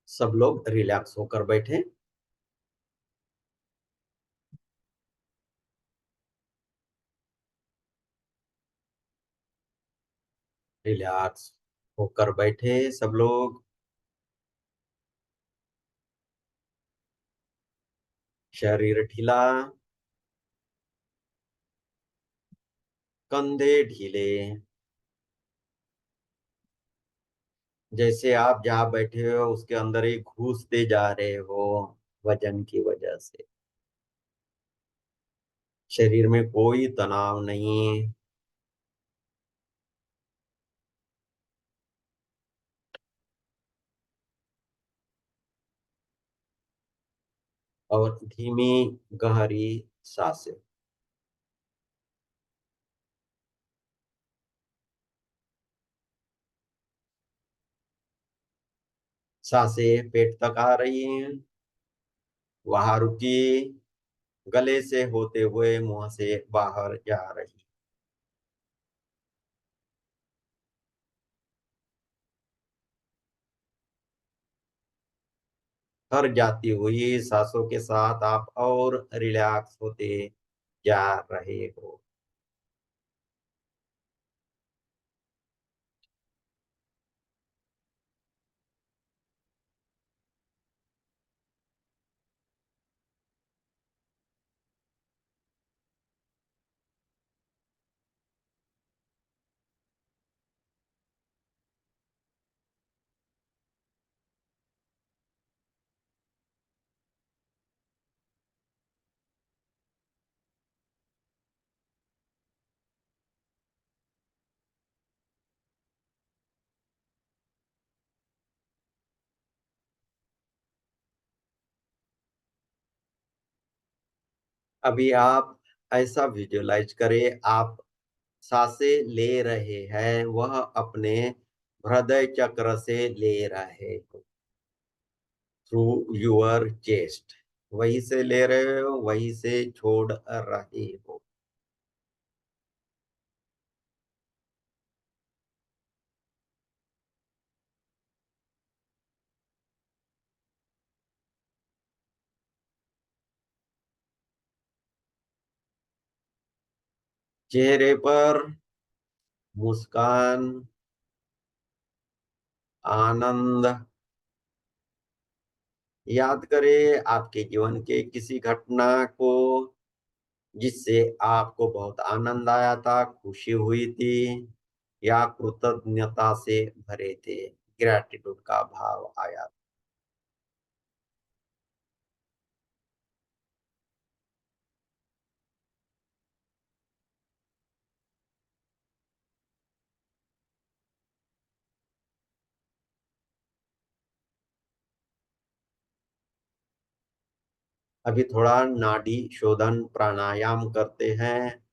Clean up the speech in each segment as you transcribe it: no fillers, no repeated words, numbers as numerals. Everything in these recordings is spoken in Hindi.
सब लोग रिलैक्स होकर बैठे। रिलैक्स होकर बैठे सब लोग। शरीर ढीला, कंधे ढीले। जैसे आप जहाँ बैठे हो उसके अंदर ही घुसते जा रहे हो वजन की वजह से। शरीर में कोई तनाव नहीं। और धीमी गहरी सांसें। सांसें पेट तक आ रही हैं, वहां रुकी, गले से होते हुए मुंह से बाहर जा रही। थर जाती हुई सांसों के साथ आप और रिलैक्स होते जा रहे हो। अभी आप ऐसा विजुलाइज करें, आप सांसें ले रहे हैं, वह अपने हृदय चक्र से ले रहे हो, थ्रू योर चेस्ट। वहीं से ले रहे हो, वहीं से छोड़ रहे हो। चेहरे पर मुस्कान, आनंद। याद करें आपके जीवन के किसी घटना को जिससे आपको बहुत आनंद आया था, खुशी हुई थी, या कृतज्ञता से भरे थे, ग्रैटिट्यूड का भाव आया। अभी थोड़ा नाड़ी शोधन प्राणायाम करते हैं।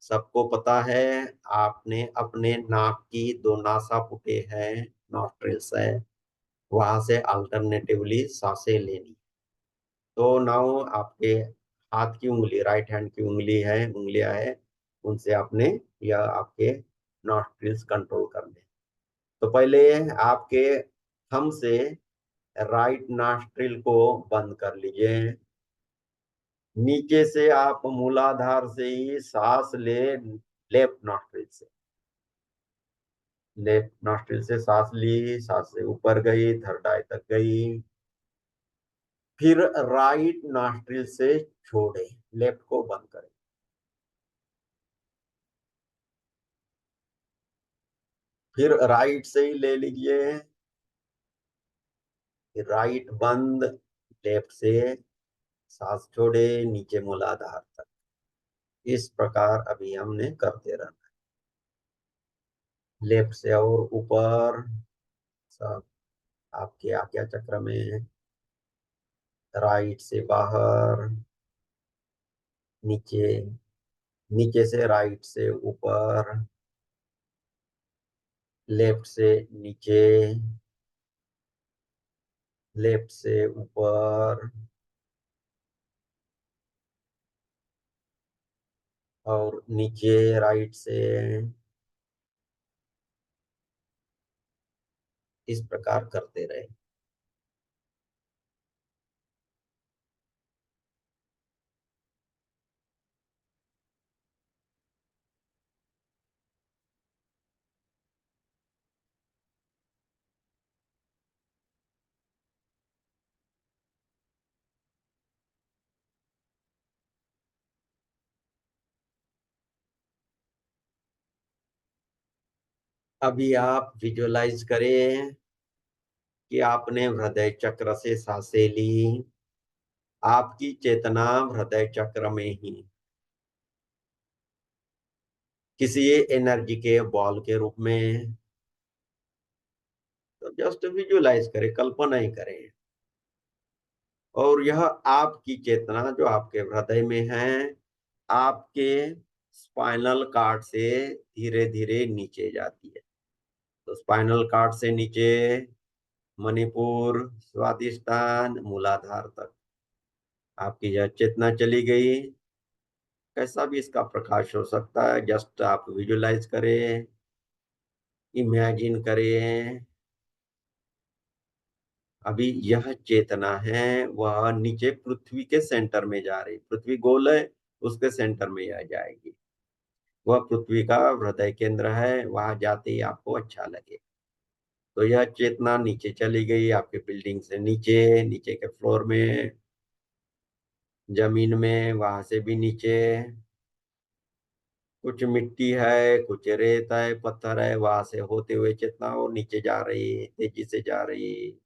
सबको पता है, आपने अपने नाक की दो नासापुटे हैं, नॉस्ट्रिल्स है, वहां से अल्टरनेटिवली सांसें लेनी। तो नाउ आपके हाथ की उंगली, राइट हैंड की उंगलियां है, उनसे आपने या आपके नॉस्ट्रिल्स कंट्रोल करने। तो पहले आपके थंब से राइट नॉस्ट्रिल को बंद कर लीजिए। नीचे से आप मूलाधार से ही सांस ले, लेफ्ट नॉस्ट्रिल से। लेफ्ट नॉस्ट्रिल से सांस ली, सांस से ऊपर गई, थर्ड आई तक गई। फिर राइट नॉस्ट्रिल से छोड़े, लेफ्ट को बंद करें। फिर राइट से ही ले लीजिए, फिर राइट बंद, लेफ्ट से सांस छोड़े नीचे मूलाधार तक। इस प्रकार अभी हमने करते रहना। लेफ्ट से और ऊपर, सब आपके आज्ञा चक्र में। राइट से बाहर, नीचे, नीचे से राइट से ऊपर, लेफ्ट से नीचे, लेफ्ट से ऊपर, और नीचे राइट से। इस प्रकार करते रहे। अभी आप विजुअलाइज करें कि आपने हृदय चक्र से सांसें ली। आपकी चेतना हृदय चक्र में ही किसी एनर्जी के बॉल के रूप में। तो जस्ट विजुअलाइज करें, कल्पना ही करें। और यह आपकी चेतना जो आपके हृदय में है, आपके स्पाइनल कार्ड से धीरे धीरे नीचे जाती है। तो स्पाइनल कार्ड से नीचे मणिपुर, स्वादिष्टान, मूलाधार तक आपकी यह चेतना चली गई। कैसा भी इसका प्रकाश हो सकता है, जस्ट आप विजुलाइज करें, इमेजिन करें। अभी यह चेतना है वह नीचे पृथ्वी के सेंटर में जा रही। पृथ्वी गोल है, उसके सेंटर में यह जाएगी। वह पृथ्वी का हृदय केंद्र है, वहां जाते ही आपको अच्छा लगे। तो यह चेतना नीचे चली गई, आपके बिल्डिंग से नीचे, नीचे के फ्लोर में, जमीन में, वहां से भी नीचे। कुछ मिट्टी है, कुछ रेत है, पत्थर है, वहां से होते हुए चेतना और नीचे जा रही, तेजी से जा रही।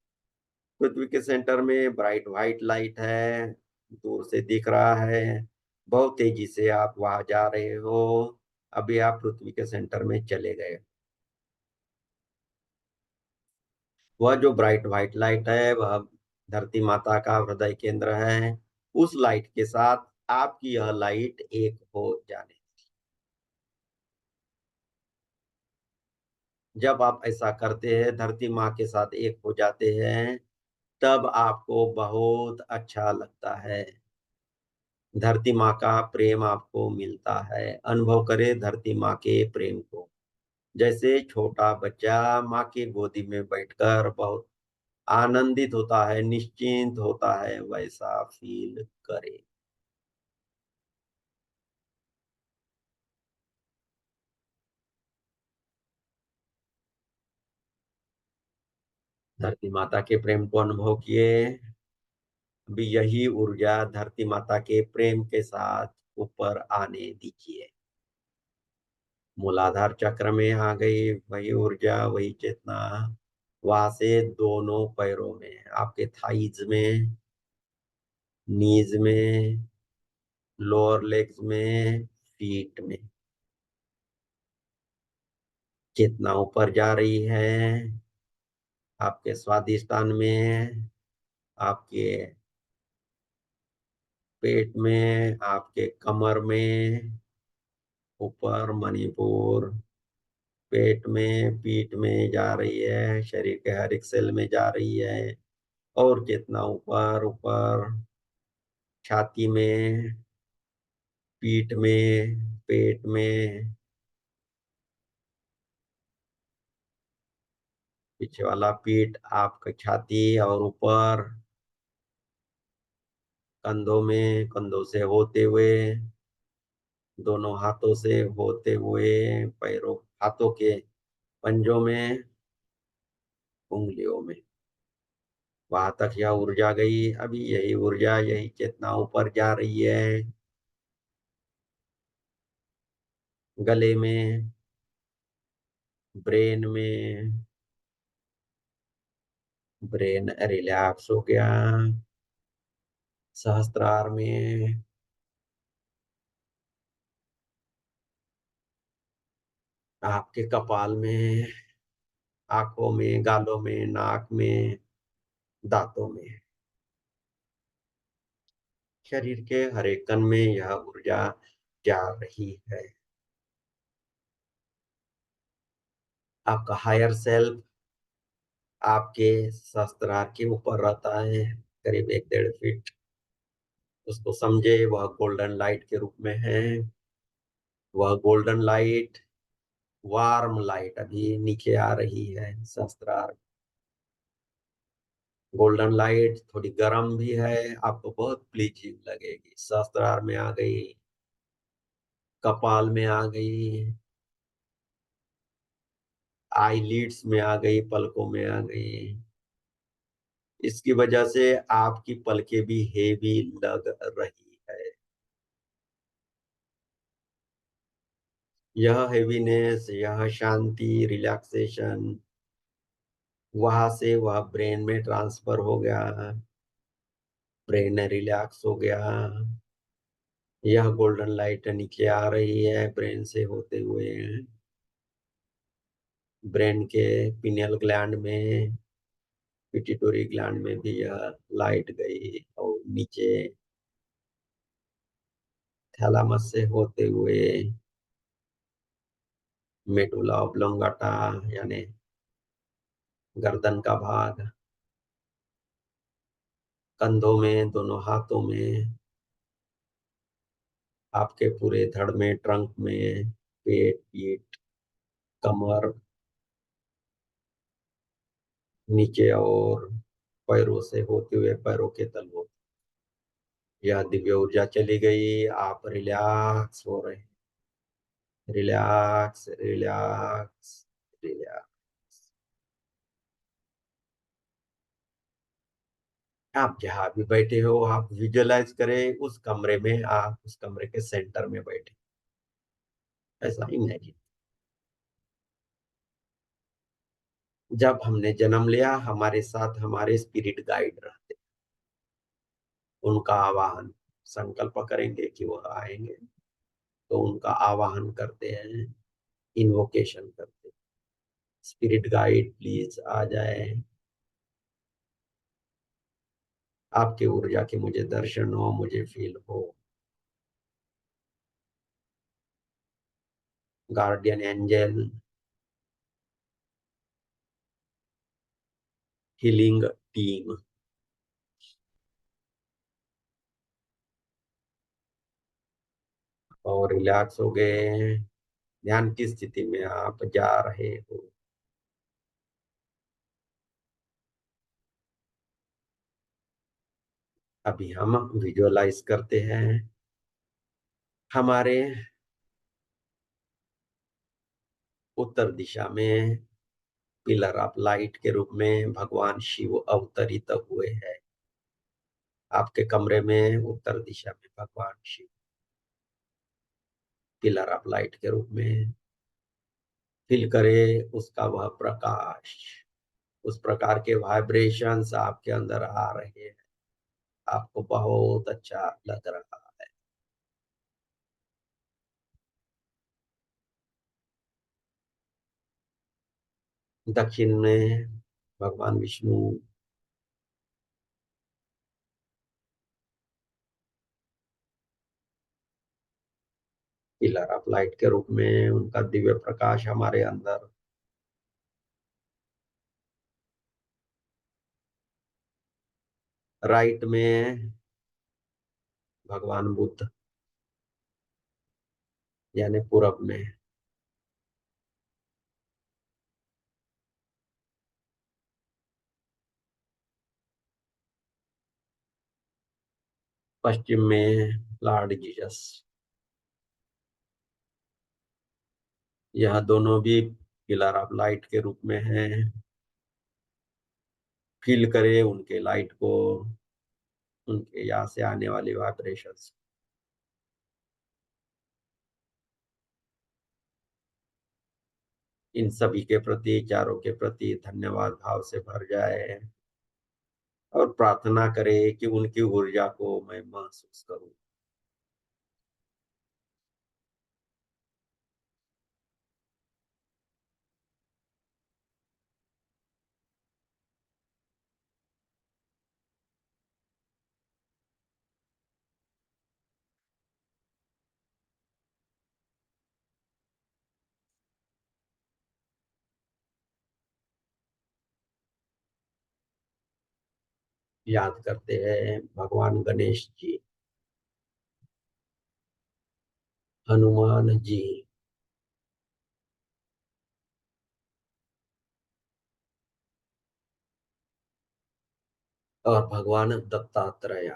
पृथ्वी के सेंटर में ब्राइट व्हाइट लाइट है, दूर से दिख रहा है। बहुत तेजी से आप वहां जा रहे हो। अभी आप पृथ्वी के सेंटर में चले गए। वह जो ब्राइट व्हाइट लाइट है वह धरती माता का हृदय केंद्र है। उस लाइट के साथ आपकी यह लाइट एक हो जाने। जब आप ऐसा करते हैं, धरती माँ के साथ एक हो जाते हैं, तब आपको बहुत अच्छा लगता है। धरती माँ का प्रेम आपको मिलता है। अनुभव करें धरती माँ के प्रेम को। जैसे छोटा बच्चा माँ की गोदी में बैठकर बहुत आनंदित होता है, निश्चिंत होता है, वैसा फील करें। धरती माता के प्रेम को अनुभव किए। अभी यही ऊर्जा धरती माता के प्रेम के साथ ऊपर आने दीजिए। मूलाधार चक्र में आ गई वही ऊर्जा, वही चेतना। वहां से दोनों पैरों में, आपके थाइज में, नीज में, लोअर लेग्स में, फीट में चेतना ऊपर जा रही है। आपके स्वादिष्टान में, आपके पेट में, आपके कमर में, ऊपर मणिपुर, पेट में, पीठ में जा रही है, शरीर के हर एक सेल में जा रही है। और जितना ऊपर ऊपर, छाती में, पीठ में, पेट में, पीछे वाला पीठ, आपका छाती और ऊपर, कंधों में, कंधों से होते हुए, दोनों हाथों से होते हुए, पैरों, हाथों के पंजों में, उंगलियों में, वहां तक यह ऊर्जा गई। अभी यही ऊर्जा, यही चेतना ऊपर जा रही है गले में, ब्रेन में। ब्रेन रिलैक्स हो गया। सहस्त्रार में, आपके कपाल में, आंखों में, गालों में, नाक में, दांतों में, शरीर के हर एक कण में यह ऊर्जा जा रही है। आपका हायर सेल्फ आपके सहस्त्रार के ऊपर रहता है, करीब 1-1.5 फीट। उसको समझे वह गोल्डन लाइट के रूप में है। वह गोल्डन लाइट, वार्म लाइट अभी नीचे आ रही है सहस्त्रार। गोल्डन लाइट थोड़ी गर्म भी है, आपको बहुत प्लीजिंग लगेगी। सहस्त्रार में आ गई, कपाल में आ गई, आईलिड्स में आ गई, पलकों में आ गई। इसकी वजह से आपकी पलकें भी हेवी लग रही है। यह हेवीनेस, यह शांति, रिलैक्सेशन वहां से वह ब्रेन में ट्रांसफर हो गया, ब्रेन रिलैक्स हो गया। यह गोल्डन लाइट नीचे आ रही है ब्रेन से होते हुए ब्रेन के पिनियल ग्लैंड में, पिट्यूटरी ग्लैंड में भी यह लाइट गई और नीचे थैलामस से होते हुए मेडुला ऑब्लोंगाटा यानी गर्दन का भाग, कंधों में, दोनों हाथों में, आपके पूरे धड़ में, ट्रंक में, पेट, पीठ, कमर, नीचे और पैरों से होते हुए पैरों के तलवों, यह दिव्य ऊर्जा चली गई। आप रिलैक्स हो रहे हैं, रिलैक्स रिलैक्स रिलैक्स। आप जहां भी बैठे हो आप विजुअलाइज करें उस कमरे में, आप उस कमरे के सेंटर में बैठे, ऐसा इमेजिन। जब हमने जन्म लिया हमारे साथ हमारे स्पिरिट गाइड रहते, उनका आवाहन, संकल्प करेंगे कि वह आएंगे तो उनका आवाहन करते हैं, इन्वोकेशन करते हैं, स्पिरिट गाइड प्लीज आ जाए, आपकी ऊर्जा के मुझे दर्शन हो, मुझे फील हो। Guardian angel, healing team. और रिलैक्स हो गए, ध्यान की स्थिति में आप जा रहे हो। अभी हम विजुअलाइज करते हैं हमारे उत्तर दिशा में पिलर ऑफ लाइट के रूप में भगवान शिव अवतरित हुए हैं। आपके कमरे में उत्तर दिशा में भगवान शिव पिलर ऑफ लाइट के रूप में, फील करे उसका वह प्रकाश, उस प्रकार के वाइब्रेशंस आपके अंदर आ रहे हैं, आपको बहुत अच्छा लग रहा है। दक्षिण में भगवान विष्णु पिलर ऑफ लाइट के रूप में, उनका दिव्य प्रकाश हमारे अंदर। राइट में भगवान बुद्ध यानी पूरब में। पश्चिम में लॉर्ड जीसस। यह दोनों भी पिलर ऑफ लाइट के रूप में हैं। फील करे उनके लाइट को, उनके यहाँ से आने वाली वाइब्रेशंस। इन सभी के प्रति, चारों के प्रति धन्यवाद भाव से भर जाए और प्रार्थना करे कि उनकी ऊर्जा को मैं महसूस करूं। याद करते हैं भगवान गणेश जी, हनुमान जी और भगवान दत्तात्रेय।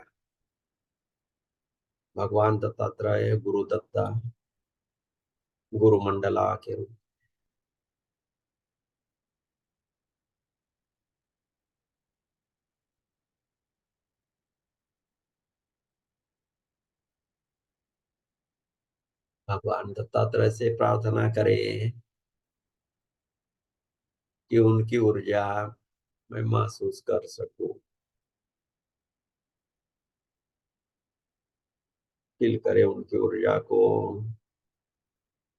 भगवान दत्तात्रेय गुरु दत्ता, गुरु मंडला के रूप। भगवान दत्तात्रेय से प्रार्थना करें कि उनकी ऊर्जा मैं महसूस कर सकूं। फील करें उनकी ऊर्जा को।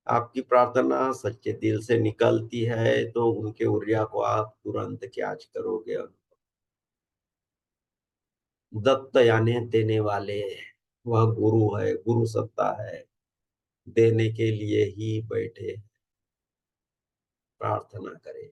आपकी प्रार्थना सच्चे दिल से निकलती है तो उनके ऊर्जा को आप तुरंत कैच करोगे। दत्त यानी देने वाले, वह गुरु है, गुरु सत्ता है, देने के लिए ही बैठे। प्रार्थना करें।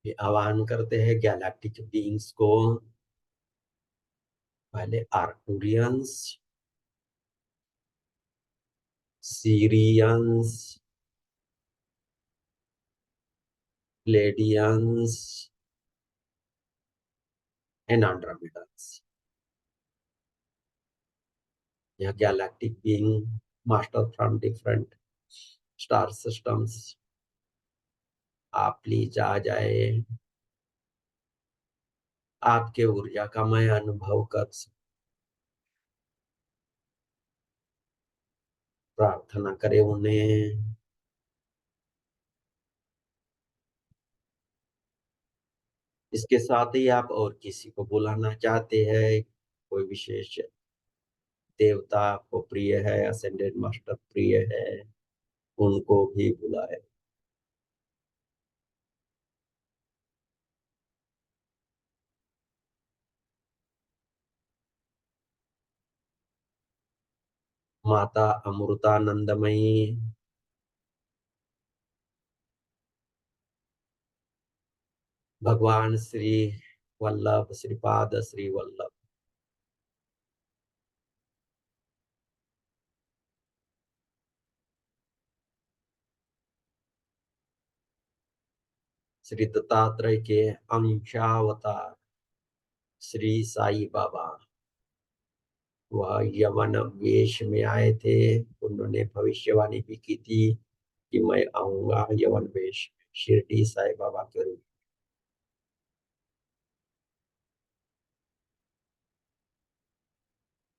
ये आह्वान करते हैं गैलेक्टिक बीइंग्स को। पहले आर्क्टूरियंस, सीरियंस, प्लेडियंस एंड एंड्रोमेडans। यह galactic being master from different star systems, आप प्लीज आ जाए। आपके ऊर्जा का मैं अनुभव कर सकूं। प्रार्थना करें उन्हें। इसके साथ ही आप और किसी को बुलाना चाहते हैं, कोई विशेष देवता आपको प्रिय है, असेंडेड मास्टर प्रिय है, उनको भी बुलाए। माता अमृतानंदमयी, भगवान श्री वल्लभ, श्रीपाद श्री वल्लभ, श्री दत्तात्रेय के अंशावतार श्री साई बाबा, वह यवन वेश में आए थे। उन्होंने भविष्यवाणी भी की थी कि मैं आऊंगा यवन वेश में, शिरडी साई बाबा के रूप।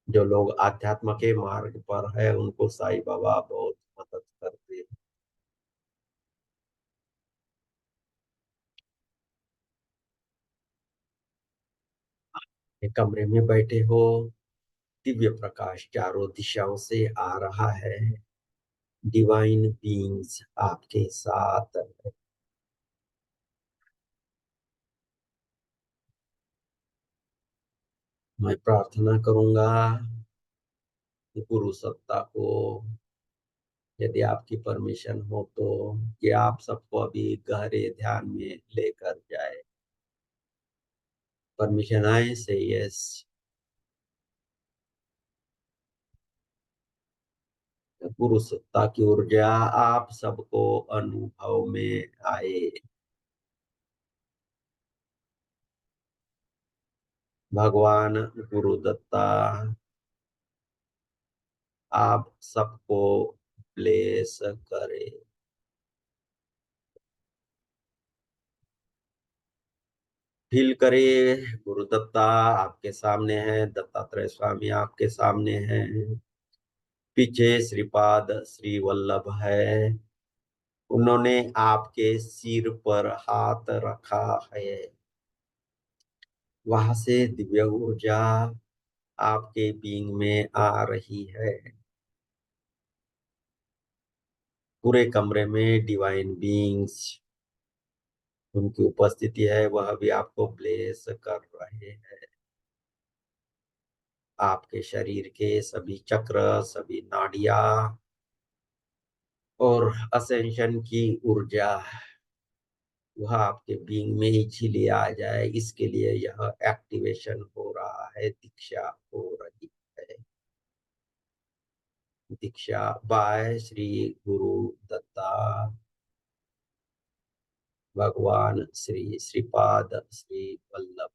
जो लोग आध्यात्म के मार्ग पर है उनको साई बाबा बहुत मदद करते हैं। एक कमरे में बैठे हो, दिव्य प्रकाश चारों दिशाओं से आ रहा है। डिवाइन बीइंग्स आपके साथ है। मैं प्रार्थना करूंगा गुरु सत्ता को, यदि आपकी परमिशन हो तो, कि आप सबको अभी गहरे ध्यान में लेकर जाए। परमिशन आए से यस। गुरु सत्ता की ऊर्जा आप सबको अनुभव में आए। भगवान गुरु दत्ता आप सबको ब्लेस करे। फील करिए गुरु दत्ता आपके सामने है, दत्तात्रेय स्वामी आपके सामने हैं, पीछे श्रीपाद श्री वल्लभ है। उन्होंने आपके सिर पर हाथ रखा है। वहां से दिव्य ऊर्जा आपके बीइंग में आ रही है। पूरे कमरे में डिवाइन बीइंग्स, उनकी उपस्थिति है, वह भी आपको ब्लेस कर रहे हैं। आपके शरीर के सभी चक्र, सभी नाड़िया और असेंशन की ऊर्जा वह आपके बीइंग में इजीली आ जाए, इसके लिए यह एक्टिवेशन हो रहा है, दीक्षा हो रही है। दीक्षा बाय श्री गुरु दत्ता, भगवान श्री श्रीपाद श्री वल्लभ।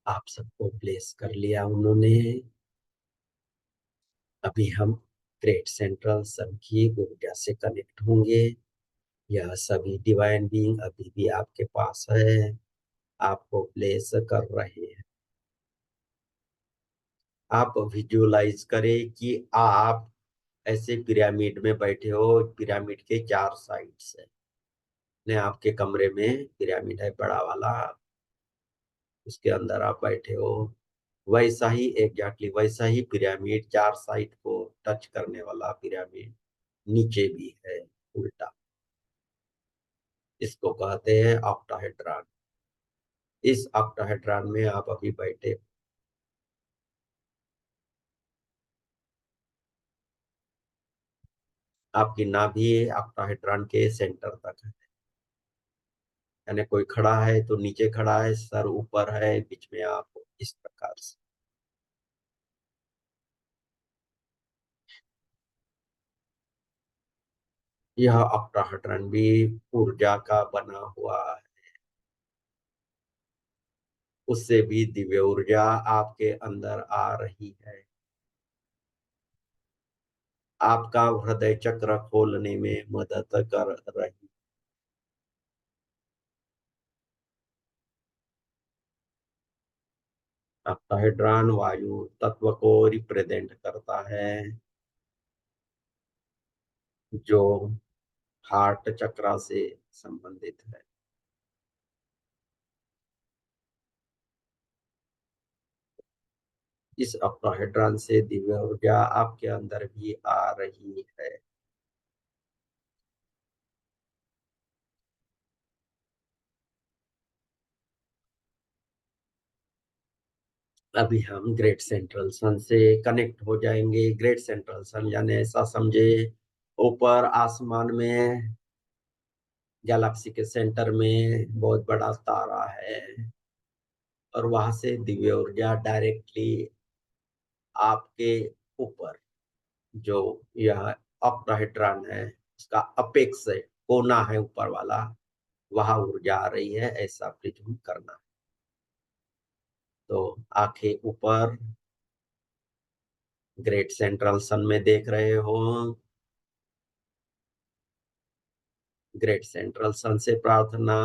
आप सबको ब्लेस कर लिया उन्होंने। अभी हम ग्रेट सेंट्रल सन की ऊर्जा से कनेक्ट होंगे। यह सभी डिवाइन बीइंग अभी भी आपके पास है, आपको ब्लेस कर रहे हैं। आप विजुअलाइज करें कि आप ऐसे पिरामिड में बैठे हो, पिरामिड के चार साइड्स है ने आपके कमरे में पिरामिड है बड़ा वाला, उसके अंदर आप बैठे हो। वैसा ही एग्जैक्टली वैसा ही पिरामिड चार साइड को टच करने वाला पिरामिड नीचे भी है, उल्टा। इसको कहते हैं ऑक्टाहेड्रॉन। इस ऑक्टाहेड्रॉन में आप अभी बैठे। आपकी नाभि ऑक्टाहेड्रॉन के सेंटर तक है, यानी कोई खड़ा है तो नीचे खड़ा है, सर ऊपर है, बीच में आप इस प्रकार से। यह ऑक्टाहेड्रॉन भी ऊर्जा का बना हुआ है, उससे भी दिव्य ऊर्जा आपके अंदर आ रही है, आपका हृदय चक्र खोलने में मदद कर रही। ऑक्टाहेड्रॉन वायु तत्व को रिप्रेजेंट करता है, जो हार्ट चक्र से संबंधित है। इस ऑक्टाहेड्रॉन से दिव्य ऊर्जा आपके अंदर भी आ रही है। अभी हम ग्रेट सेंट्रल सन से कनेक्ट हो जाएंगे। ग्रेट सेंट्रल सन यानी ऐसा समझे, ऊपर आसमान में गैलेक्सी के सेंटर में बहुत बड़ा तारा है, और वहां से दिव्य ऊर्जा डायरेक्टली आपके ऊपर, जो यह ऑक्टाहेड्रॉन है इसका अपेक्स है, कोना है ऊपर वाला, वहां ऊर्जा आ रही है, ऐसा प्रिज्म करना। तो आंखें ऊपर ग्रेट सेंट्रल सन में देख रहे हो। ग्रेट सेंट्रल सन से प्रार्थना,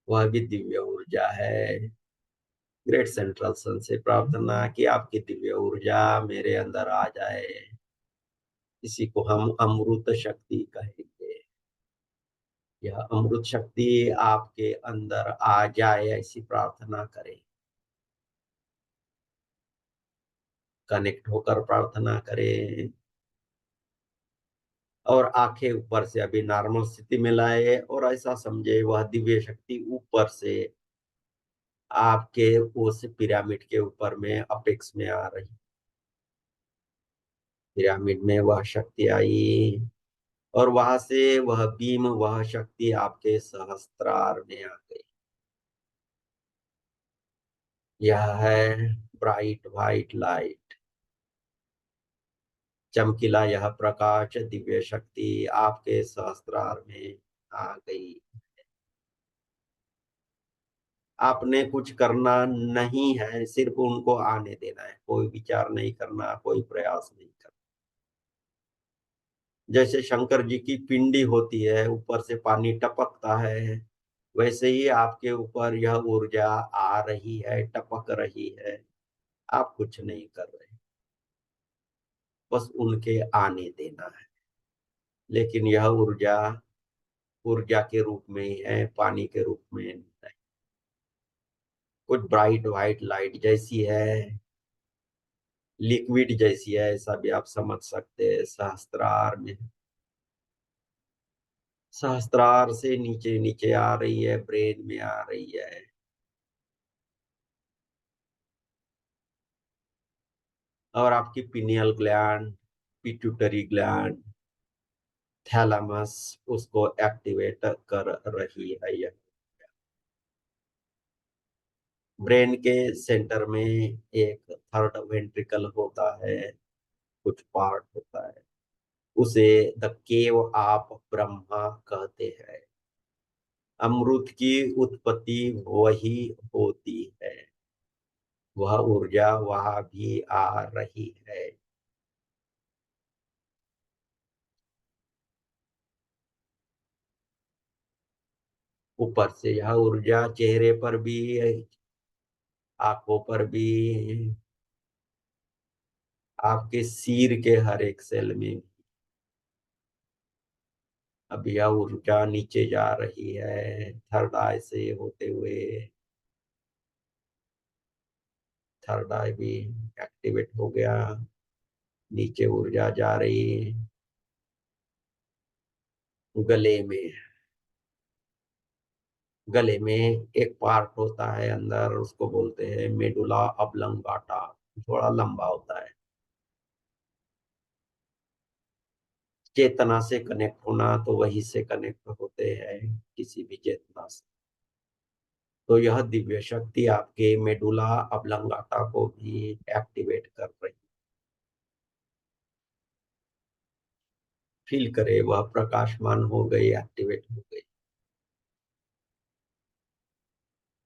वह भी दिव्य ऊर्जा है। ग्रेट सेंट्रल सन से प्रार्थना कि आपकी दिव्य ऊर्जा मेरे अंदर आ जाए। इसी को हम अमृत शक्ति कहेंगे। यह अमृत शक्ति आपके अंदर आ जाए, ऐसी प्रार्थना करें। कनेक्ट होकर प्रार्थना करें, और आंखें ऊपर से अभी नॉर्मल स्थिति में लाए, और ऐसा समझे वह दिव्य शक्ति ऊपर से आपके उस पिरामिड के ऊपर में अपेक्स में आ रही। पिरामिड में वह शक्ति आई, और वहां से वह बीम, वह शक्ति आपके सहस्त्रार में आ गई। यह है ब्राइट व्हाइट लाइट, चमकीला यह प्रकाश दिव्य शक्ति आपके सहस्त्रार में आ गई। आपने कुछ करना नहीं है, सिर्फ उनको आने देना है, कोई विचार नहीं करना, कोई प्रयास नहीं करना। जैसे शंकर जी की पिंडी होती है, ऊपर से पानी टपकता है, वैसे ही आपके ऊपर यह ऊर्जा आ रही है, टपक रही है। आप कुछ नहीं कर रहे, बस उनके आने देना है। लेकिन यह ऊर्जा ऊर्जा के रूप में ही है, पानी के रूप में नहीं। कुछ ब्राइट व्हाइट लाइट जैसी है, लिक्विड जैसी है, ऐसा भी आप समझ सकते हैं। सहस्त्रार में, सहस्त्रार से नीचे नीचे आ रही है, ब्रेन में आ रही है। और आपकी pineal gland, pituitary gland, thalamus, उसको एक्टिवेट कर रही है। यह ब्रेन के सेंटर में एक थर्ड वेंट्रिकल होता है, कुछ पार्ट होता है, उसे द केव ऑफ ब्रह्मा कहते हैं। अमृत की उत्पत्ति वही होती है। वह ऊर्जा वहां भी आ रही है। ऊपर से यह ऊर्जा चेहरे पर भी, आंखों पर भी, आपके सिर के हर एक सेल में। अब यह ऊर्जा नीचे जा रही है, थर्ड आई से होते हुए। थर्ड आई भी एक्टिवेट हो गया। नीचे ऊर्जा जा रही है गले में। गले में एक पार्ट होता है अंदर, उसको बोलते हैं मेडुला ऑब्लंगाटा। थोड़ा लंबा होता है। चेतना से कनेक्ट होना तो वही से कनेक्ट होते हैं, किसी भी चेतना से। तो यह दिव्य शक्ति आपके मेडुला ऑब्लंगाटा को भी एक्टिवेट कर रही। फील करे वह प्रकाशमान हो गई, एक्टिवेट हो गई।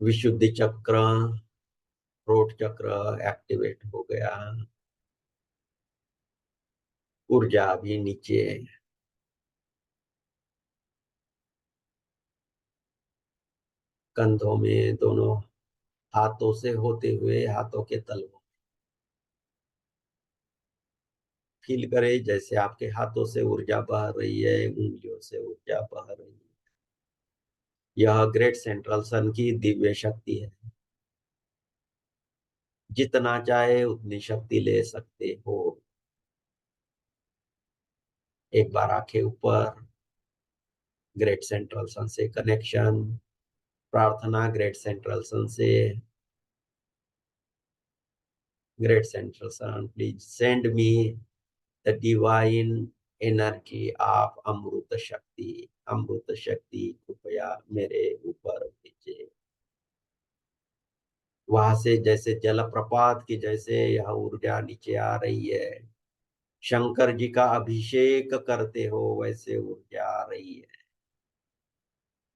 विशुद्धि चक्र, थ्रोट चक्र एक्टिवेट हो गया। ऊर्जा भी नीचे। कंधों में, दोनों हाथों से होते हुए हाथों के तलवों। फील करे जैसे आपके हाथों से ऊर्जा बह रही है, उंगलियों से ऊर्जा बह रही है। यह ग्रेट सेंट्रल सन की दिव्य शक्ति है। जितना चाहे उतनी शक्ति ले सकते हो। एक बार आंखें ऊपर। ग्रेट सेंट्रल सन से कनेक्शन, प्रार्थना ग्रेट सेंट्रल सन से। Great central sun, please send me the divine energy of Amrit Shakti. Amrit शक्ति कृपया मेरे ऊपर भेजे। वहां से जैसे जलप्रपात की जैसे यह ऊर्जा नीचे आ रही है, शंकर जी का अभिषेक करते हो वैसे ऊर्जा आ रही है।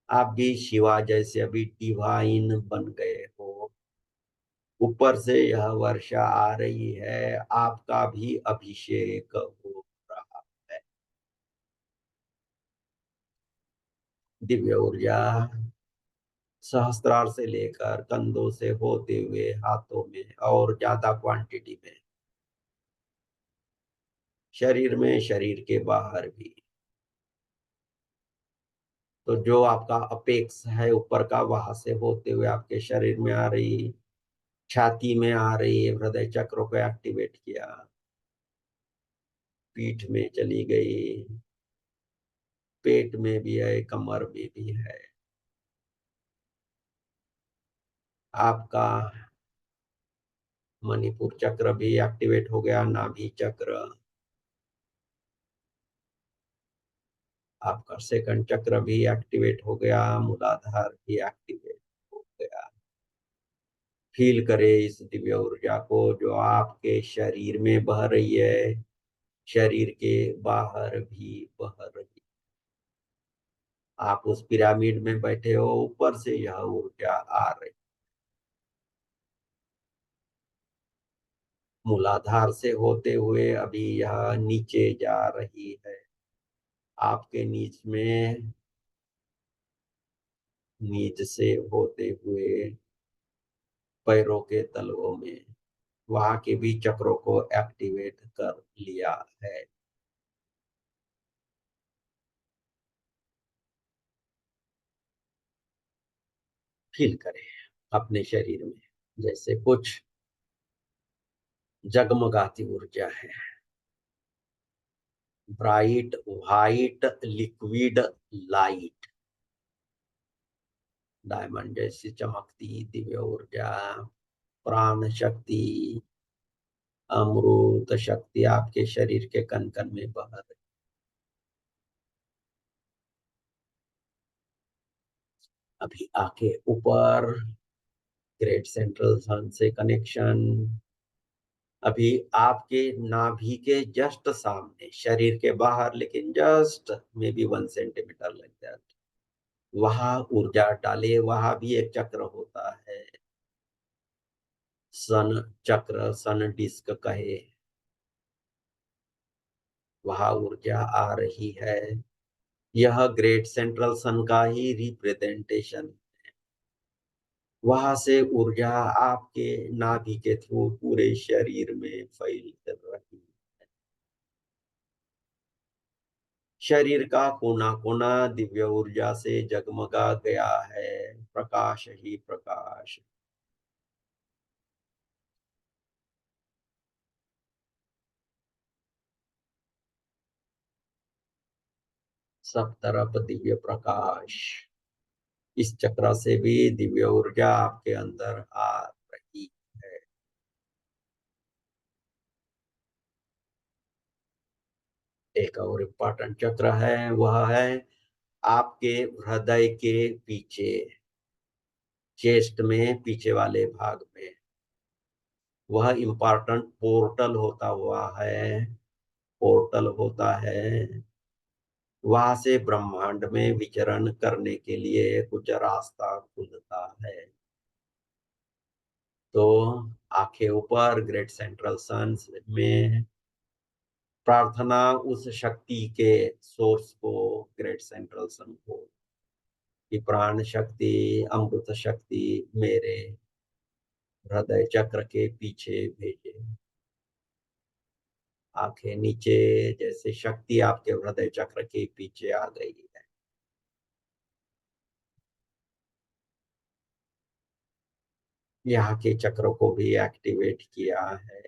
आप भी शिवा जैसे अभी डिवाइन बन गए हो। ऊपर से यह वर्षा आ रही है, आपका भी अभिषेक हो रहा है। दिव्य ऊर्जा सहस्त्रार से लेकर कंधों से होते हुए हाथों में और ज्यादा क्वांटिटी में, शरीर में, शरीर के बाहर भी। तो जो आपका अपेक्स है ऊपर का, वहां से होते हुए आपके शरीर में आ रही, छाती में आ रही है, हृदय चक्र को एक्टिवेट किया, पीठ में चली गई, पेट में भी है, कमर में भी है। आपका मणिपुर चक्र भी एक्टिवेट हो गया, नाभि चक्र। आपका सेकंड चक्र भी एक्टिवेट हो गया, मूलाधार भी एक्टिवेट हो गया। फील करे इस दिव्य ऊर्जा को जो आपके शरीर में बह रही है, शरीर के बाहर भी बह रही है। आप उस पिरामिड में बैठे हो, ऊपर से यह ऊर्जा आ रही। मूलाधार से होते हुए अभी यह नीचे जा रही है, आपके नीच में, नीच से होते हुए पैरों के तलवों में, वहां के भी चक्रों को एक्टिवेट कर लिया है। फील करें अपने शरीर में जैसे कुछ जगमगाती ऊर्जा है। Bright white liquid light, diamond जैसी चमकती दिव्य ऊर्जा, प्राण शक्ति, अमृत शक्ति आपके शरीर के कण कण में बह रही। अभी आके ऊपर, ग्रेट सेंट्रल सन से कनेक्शन। अभी आपके नाभि के जस्ट सामने, शरीर के बाहर लेकिन जस्ट मे बी 1 सेंटीमीटर लग जाए, वहां ऊर्जा डाले। वहां भी एक चक्र होता है, सन चक्र, सन डिस्क कहे, वहां ऊर्जा आ रही है। यह ग्रेट सेंट्रल सन का ही रिप्रेजेंटेशन। वहां से ऊर्जा आपके नाभि के थ्रू पूरे शरीर में फैल रही। शरीर का कोना कोना दिव्य ऊर्जा से जगमगा गया है, प्रकाश ही प्रकाश। सब तरफ दिव्य प्रकाश। इस चक्र से भी दिव्य ऊर्जा आपके अंदर आ रही है। एक और इम्पोर्टेंट चक्र है, वह है आपके हृदय के पीछे, चेस्ट में पीछे वाले भाग में। वह इम्पोर्टेंट पोर्टल होता हुआ है, पोर्टल होता है। वहां से ब्रह्मांड में विचरण करने के लिए कुछ रास्ता खुलता है। तो आंखें ऊपर, ग्रेट सेंट्रल सन में प्रार्थना उस शक्ति के सोर्स को, ग्रेट सेंट्रल सन को, कि प्राण शक्ति, अमृत शक्ति मेरे हृदय चक्र के पीछे भेजे। आंखें नीचे, जैसे शक्ति आपके हृदय चक्र के पीछे आ गई है। यहाँ के चक्र को भी एक्टिवेट किया है।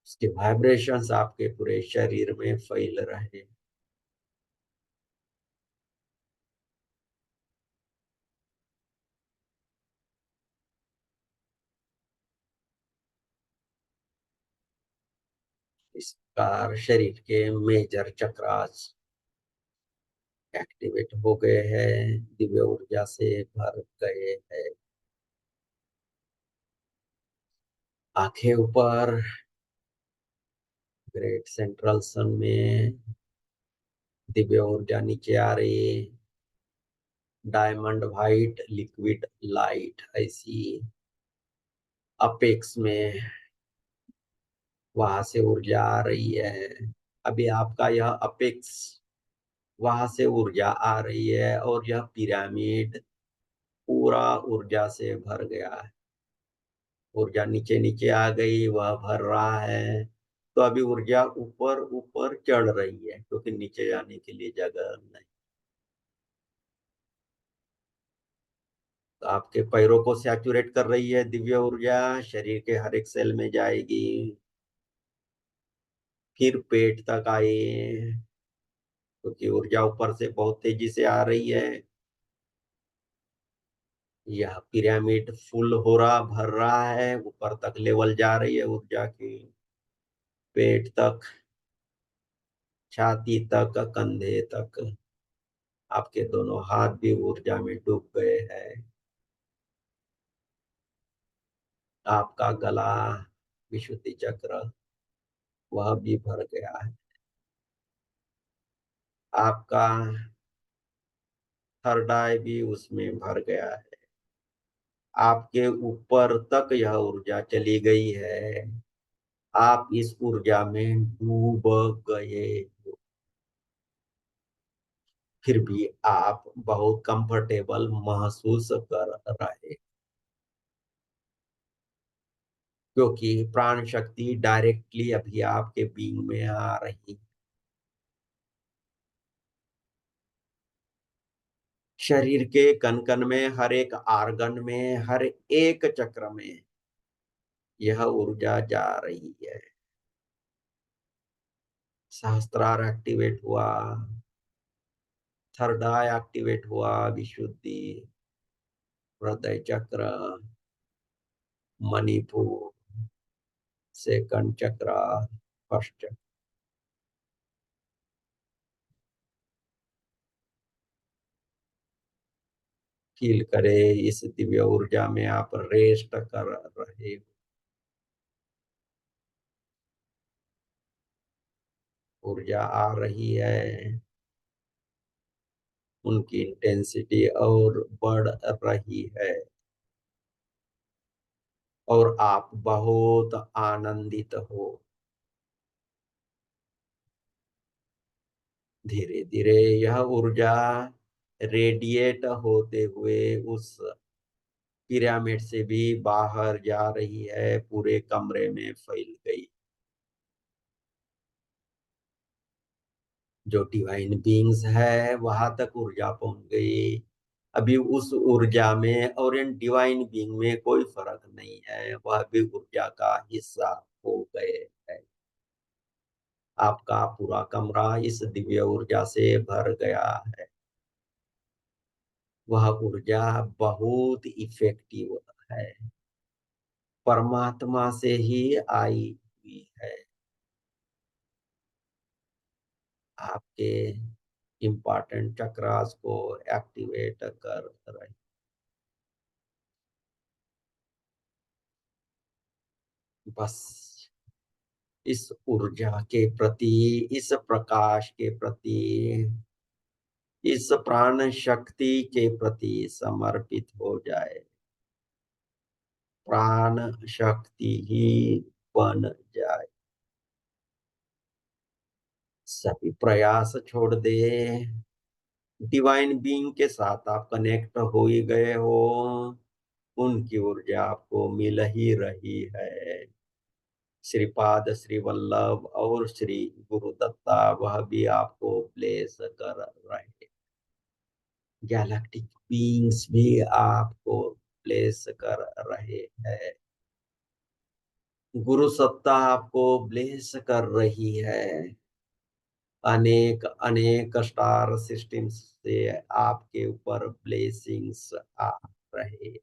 उसके वाइब्रेशंस आपके पूरे शरीर में फैल रहे। इस प्रकार शरीर के मेजर चक्रास एक्टिवेट हो गए हैं, दिव्य ऊर्जा से भर गए हैं। आंखें ऊपर, ग्रेट सेंट्रल सन में दिव्य ऊर्जा नीचे आ रही है। डायमंड वाइट लिक्विड लाइट ऐसी अपेक्स में वहां से ऊर्जा आ रही है। अभी आपका यह अपेक्स, वहां से ऊर्जा आ रही है और यह पिरामिड पूरा ऊर्जा से भर गया है। ऊर्जा नीचे नीचे आ गई, वह भर रहा है। तो अभी ऊर्जा ऊपर ऊपर चढ़ रही है, क्योंकि नीचे जाने के लिए जगह नहीं। तो आपके पैरों को सैचुरेट कर रही है दिव्य ऊर्जा, शरीर के हर एक सेल में जाएगी। फिर पेट तक आए, क्योंकि ऊर्जा ऊपर से बहुत तेजी से आ रही है। यह पिरामिड फुल हो रहा, भर रहा है, ऊपर तक लेवल जा रही है ऊर्जा की। पेट तक, छाती तक, कंधे तक। आपके दोनों हाथ भी ऊर्जा में डूब गए हैं। आपका गला, विशुद्धि चक्र, वह भी भर गया है। आपका थर्ड आई भी उसमें भर गया है। आपके ऊपर तक यह ऊर्जा चली गई है। आप इस ऊर्जा में डूब गए हो। फिर भी आप बहुत कंफर्टेबल महसूस कर रहे, क्योंकि प्राण शक्ति डायरेक्टली अभी आपके बीइंग में आ रही। शरीर के कण कण में, हर एक आर्गन में, हर एक चक्र में यह ऊर्जा जा रही है। सहस्त्रार एक्टिवेट हुआ, थर्ड आई एक्टिवेट हुआ, विशुद्धि, हृदय चक्र, मणिपुर, सेकंड चक्र, फर्स्ट चक्र। फील करे इस दिव्य ऊर्जा में आप रेस्ट कर रहे हो। ऊर्जा आ रही है, उनकी इंटेंसिटी और बढ़ रही है और आप बहुत आनंदित हो। धीरे धीरे यह ऊर्जा रेडिएट होते हुए उस पिरामिड से भी बाहर जा रही है, पूरे कमरे में फैल गई। जो डिवाइन बीइंग्स है वहां तक ऊर्जा पहुंच गई। अभी उस ऊर्जा में और इन डिवाइन बीइंग में कोई फर्क नहीं है, वह भी ऊर्जा का हिस्सा हो गए है। आपका पूरा कमरा इस दिव्य ऊर्जा से भर गया है। वह ऊर्जा बहुत इफेक्टिव है, परमात्मा से ही आई हुई है। आपके इम्पोर्टेंट चक्रास को एक्टिवेट कर रही। बस इस ऊर्जा के प्रति, इस प्रकाश के प्रति, इस प्राण शक्ति के प्रति समर्पित हो जाए। प्राण शक्ति ही बन जाए। सभी प्रयास छोड़ दे। डिवाइन बीइंग के साथ आप कनेक्ट हो ही गए हो, उनकी ऊर्जा आपको मिल ही रही है। श्रीपाद, श्री वल्लभ और श्री गुरुदत्ता वह भी आपको ब्लेस कर रहे। गैलेक्टिक बीइंग्स भी आपको ब्लेस कर रहे हैं। गुरु सत्ता आपको ब्लेस कर रही है। अनेक अनेक स्टार सिस्टम्स से आपके ऊपर ब्लेसिंग्स आ रहे।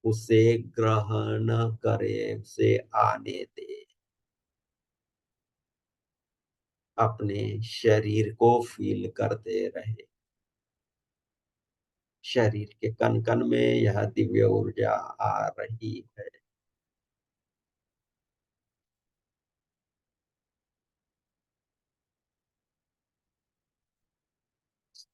उसे ग्रहण करे, उसे आने दे। अपने शरीर को फील करते रहे। शरीर के कण कण में यह दिव्य ऊर्जा आ रही है।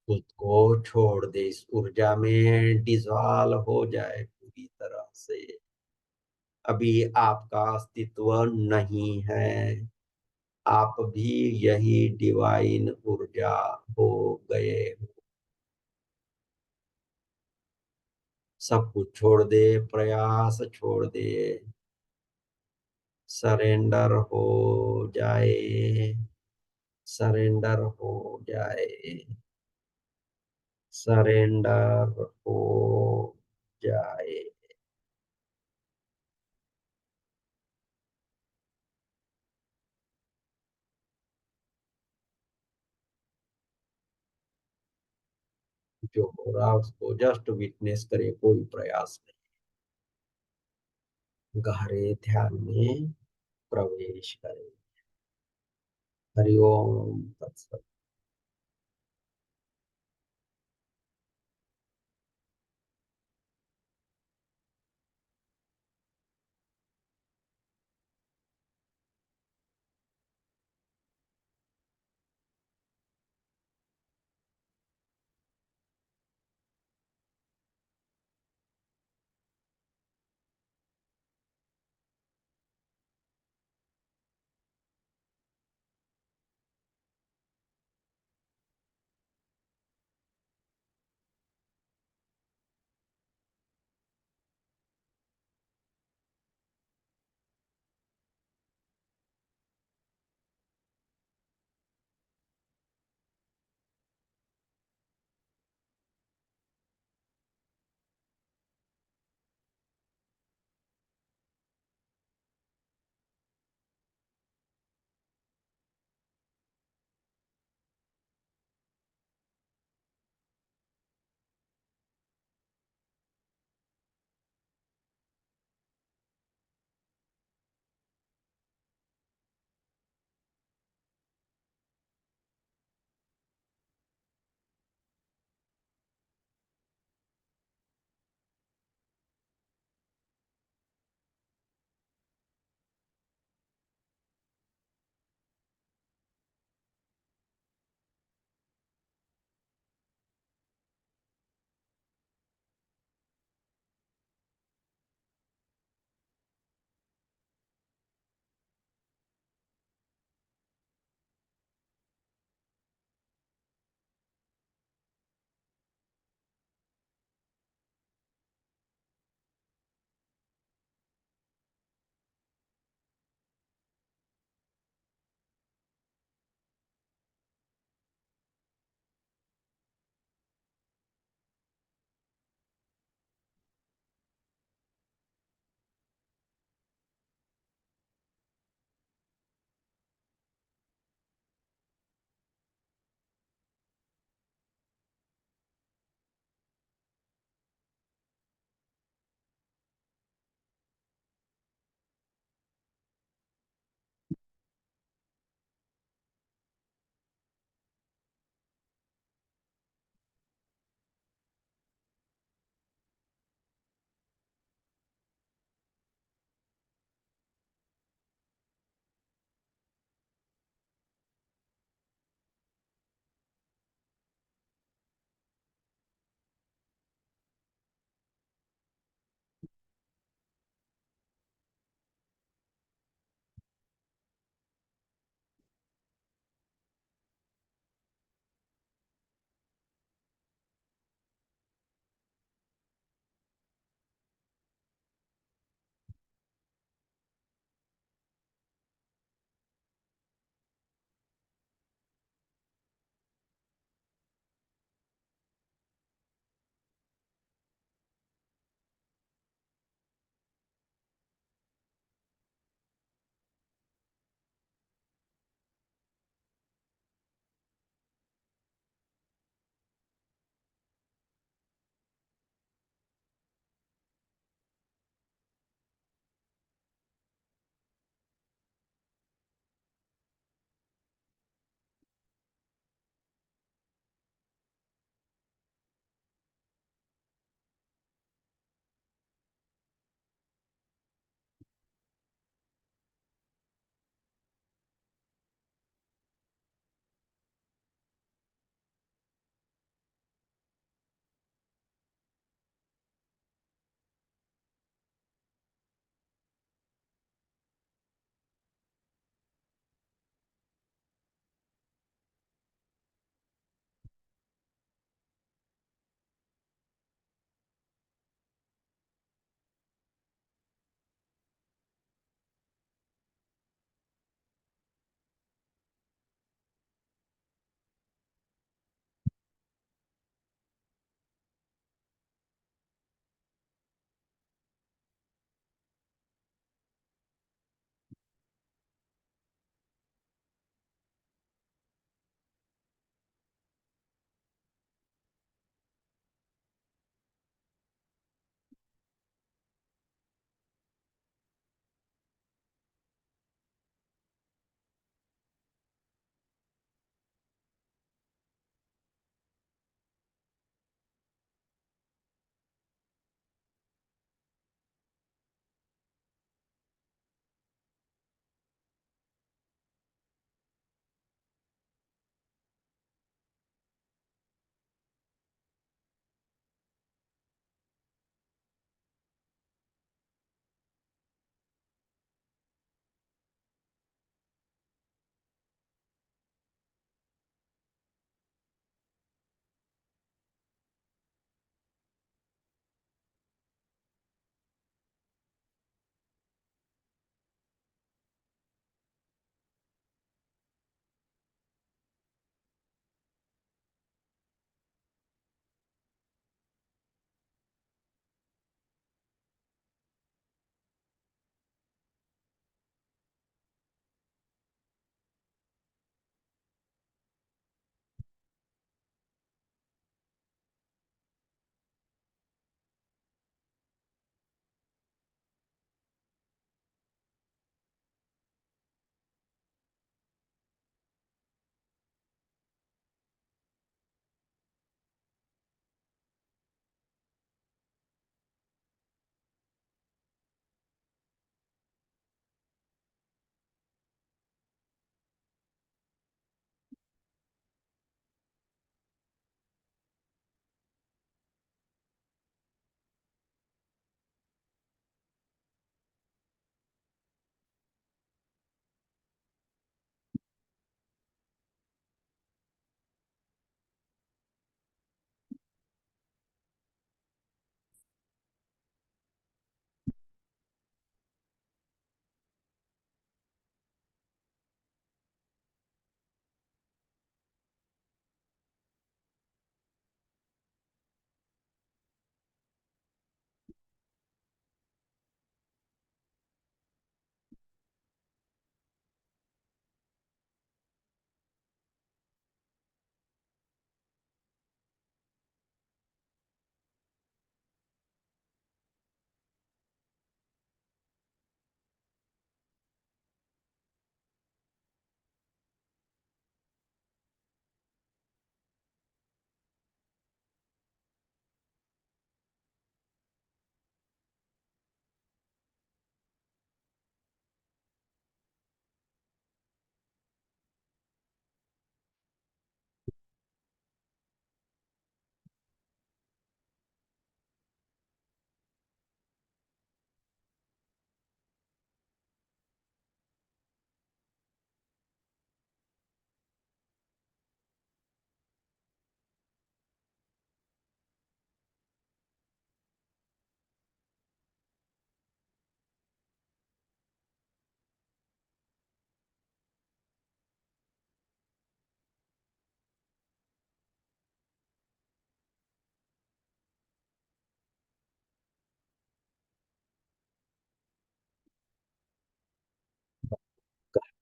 खुद को छोड़ दे, इस ऊर्जा में डिजॉल्व हो जाए पूरी तरह से। अभी आपका अस्तित्व नहीं है। आप भी यही डिवाइन ऊर्जा हो गए हो। सब कुछ छोड़ दे, प्रयास छोड़ दे। सरेंडर हो जाए। सरेंडर हो जाए। सरेंडर हो जाए। जो हो रहा उसको जस्ट विटनेस करे, कोई प्रयास नहीं। गहरे ध्यान में प्रवेश करे। हरिओम तत्सत।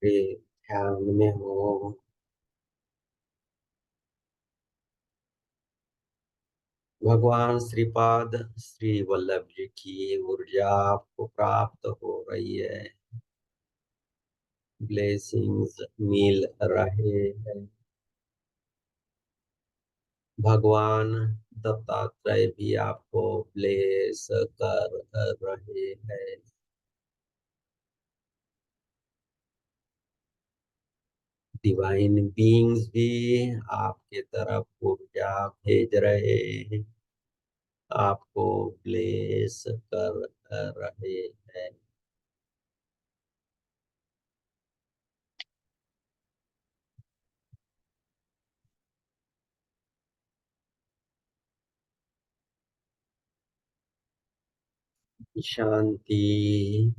वे ध्यान में हो। भगवान श्रीपाद श्री वल्लभ जी की ऊर्जा आपको प्राप्त हो रही है, ब्लेसिंग्स मिल रहे हैं। भगवान दत्तात्रेय भी आपको ब्लेस कर रहे हैं। डिवाइन बीइंग्स भी आपके तरफ ऊर्जा भेज रहे हैं, आपको ब्लेस कर रहे हैं। शांति,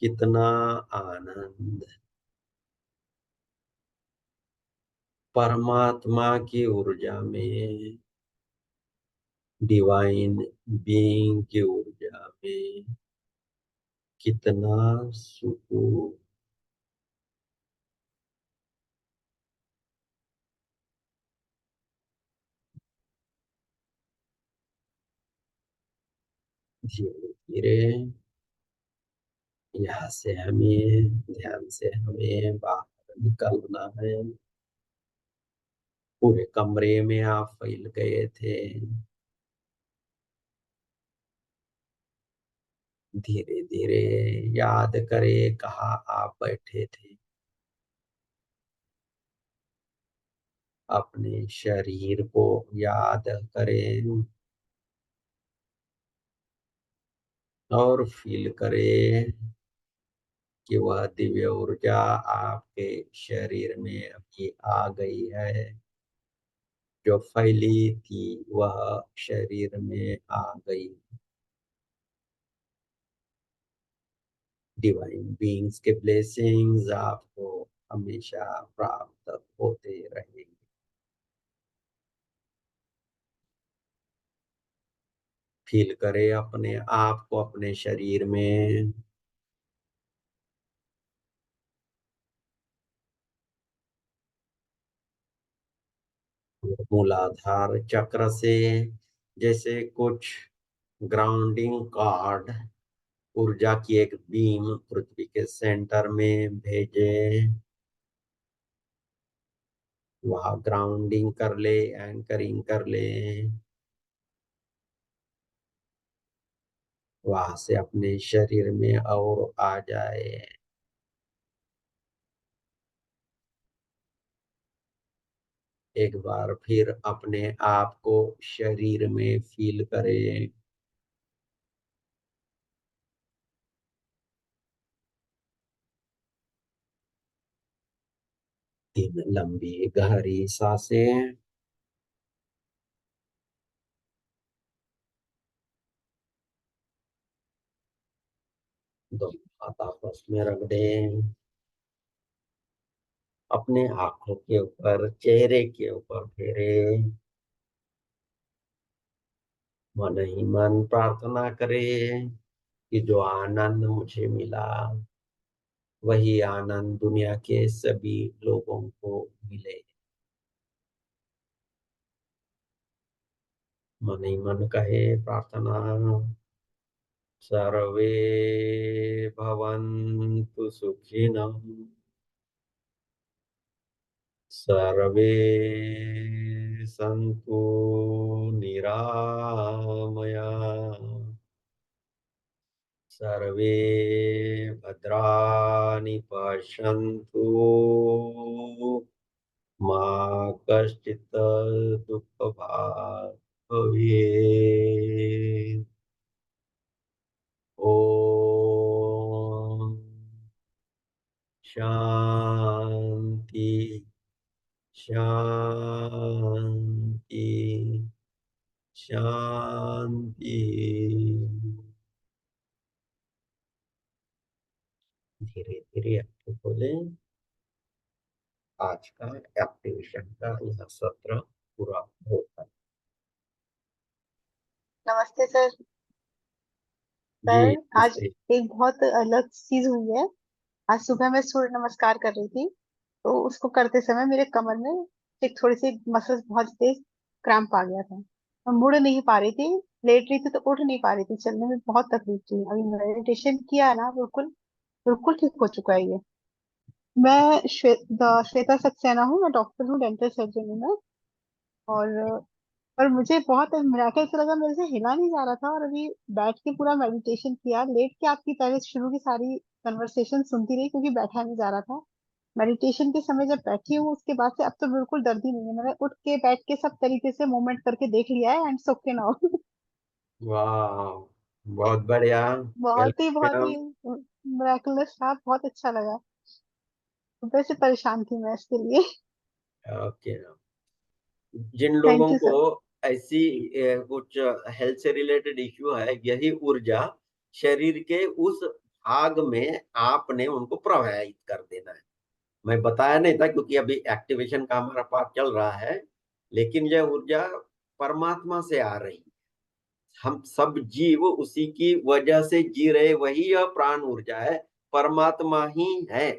कितना आनंद, परमात्मा की ऊर्जा में, डिवाइन बीइंग की ऊर्जा में कितना सुकून। धीरे धीरे यहाँ से हमें ध्यान से हमें बाहर निकलना है। पूरे कमरे में आप फैल गए थे। धीरे धीरे याद करें कहाँ आप बैठे थे। अपने शरीर को याद करें और फील करें कि वह दिव्य ऊर्जा आपके शरीर में अभी आ गई है। जो फैली थी वह शरीर में आ गई। डिवाइन बीइंग्स के ब्लेसिंग्स आपको हमेशा प्राप्त होते रहेंगे। फील करें अपने आप को अपने शरीर में। मूलाधार चक्र से जैसे कुछ ग्राउंडिंग कार्ड, ऊर्जा की एक बीम पृथ्वी के सेंटर में भेजे। वहां ग्राउंडिंग कर ले, एंकरिंग कर ले। वहां से अपने शरीर में और आ जाए। एक बार फिर अपने आप को शरीर में फील करें। तीन लंबी गहरी सांसें। दोनों हाथ आपस में रख दें। अपने आंखों के ऊपर, चेहरे के ऊपर फेरे। मन ही मन प्रार्थना करें कि जो आनंद मुझे मिला वही आनंद दुनिया के सभी लोगों को मिले। मन ही मन कहे प्रार्थना। सर्वे भवन्तु सुखिनः, सर्वे सन्तु निरामया, सर्वे भद्राणि पश्यन्तु, मा कश्चित् दुःखभाग् भवेत्। ओम शांति, शांति, शांति। धीरे धीरे आपको बोले। आज का एक्टिवेशन का यह सत्र पूरा होता है। नमस्ते सर। जी सर आज नमस्ते। एक बहुत अलग चीज हुई है। आज सुबह मैं सूर्य नमस्कार कर रही थी, तो उसको करते समय मेरे कमर में एक थोड़ी सी मसल्स बहुत तेज क्रैम्प आ गया था। मैं मुड़ नहीं पा रही थी, लेट रही थी तो उठ नहीं पा रही थी, चलने में बहुत तकलीफ थी। अभी मेडिटेशन किया है ना, बिल्कुल बिल्कुल ठीक हो चुका है ये। मैं श्वेता सक्सेना हूँ, मैं डॉक्टर हूँ, डेंटल सर्जन हूँ मैं। और मुझे बहुत मिराकल से लगा, मेरे से हिला नहीं जा रहा था। और अभी बैठ के पूरा मेडिटेशन किया, लेट के आपकी पहले शुरू की सारी कन्वर्सेशन सुनती रही क्योंकि बैठा नहीं जा रहा था। मेडिटेशन के समय जब बैठी हूँ उसके बाद से अब तो बिल्कुल दर्द ही नहीं है। मैंने उठ के बैठ के सब तरीके से मूवमेंट करके देख लिया है, एंड ओके नाउ। वाह, बहुत बढ़िया। बहुत वेलकम। ही मिराकुलस था, बहुत अच्छा लगा। सुबह से परेशान थी मैं इसके लिए। ओके। जिन लोगों थैंक यू को सर। ऐसी कुछ हेल्थ से रिलेटेड इश्यू है, यही ऊर्जा शरीर के उस भाग में आपने उनको प्रवाहित कर देना है। मैं बताया नहीं था क्योंकि अभी एक्टिवेशन का हमारा पार्ट चल रहा है, लेकिन यह ऊर्जा परमात्मा से आ रही है। हम सब जीव उसी की वजह से जी रहे, वही यह प्राण ऊर्जा है, परमात्मा ही है।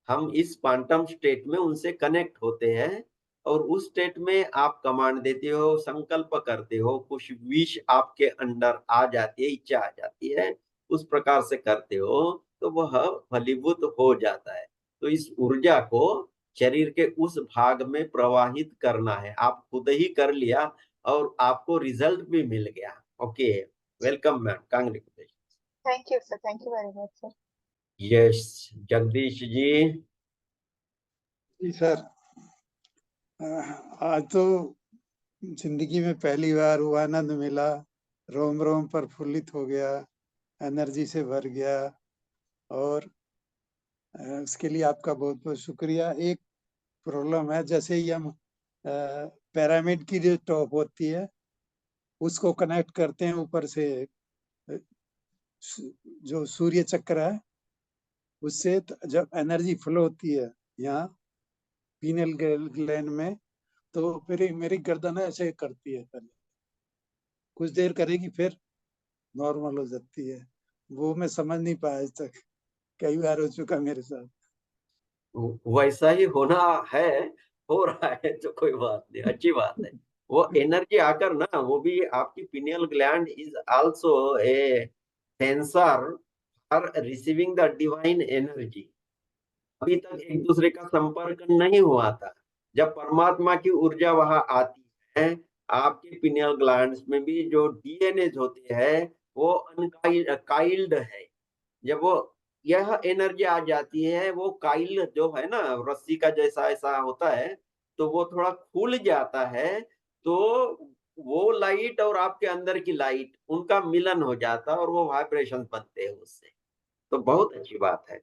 हम इस क्वांटम स्टेट में उनसे कनेक्ट होते हैं, और उस स्टेट में आप कमांड देते हो, संकल्प करते हो, कुछ विश आपके अंदर आ जाती है, इच्छा आ जाती है, उस प्रकार से करते हो तो वह फलीभूत हो जाता है। तो इस ऊर्जा को शरीर के उस भाग में प्रवाहित करना है। आप खुद ही कर लिया और आपको रिजल्ट भी मिल गया। Okay, welcome ma'am, congratulation. Thank you sir, thank you very much sir. Yes, Jagdish ji. जी सर। आज तो जिंदगी में पहली बार वो आनंद मिला, रोम रोम प्रफुल्लित हो गया, एनर्जी से भर गया। और उसके लिए आपका बहुत बहुत शुक्रिया। एक प्रॉब्लम है, जैसे ही हम पिरामिड की जो टॉप होती है उसको कनेक्ट करते हैं ऊपर से, जो सूर्य चक्र है उससे, जब एनर्जी फ्लो होती है यहाँ पीनियल ग्लैंड में, तो फिर मेरी गर्दन ऐसे करती है, पहले कुछ देर करेगी फिर नॉर्मल हो जाती है। वो मैं समझ नहीं पाया आज तक, कई बार हो चुका मेरे साथ। वैसा ही होना है, हो रहा है तो कोई बात नहीं, अच्छी बात है। वो एनर्जी आकर ना, वो भी आपकी pineal gland is also a sensor for receiving the divine energy. अभी तक एक दूसरे का संपर्क नहीं हुआ था। जब परमात्मा की ऊर्जा वहां आती है, आपके पिनियल ग्लैंड्स में भी जो डीएनए होते हैं वो अनकाइल्ड है। जब वो यह एनर्जी आ जाती है, वो काइल जो है ना, रस्सी का जैसा ऐसा होता है, तो वो थोड़ा खुल जाता है। तो वो लाइट और आपके अंदर की लाइट, उनका मिलन हो जाता है और वो वाइब्रेशन बनते हैं उससे। तो बहुत अच्छी बात है,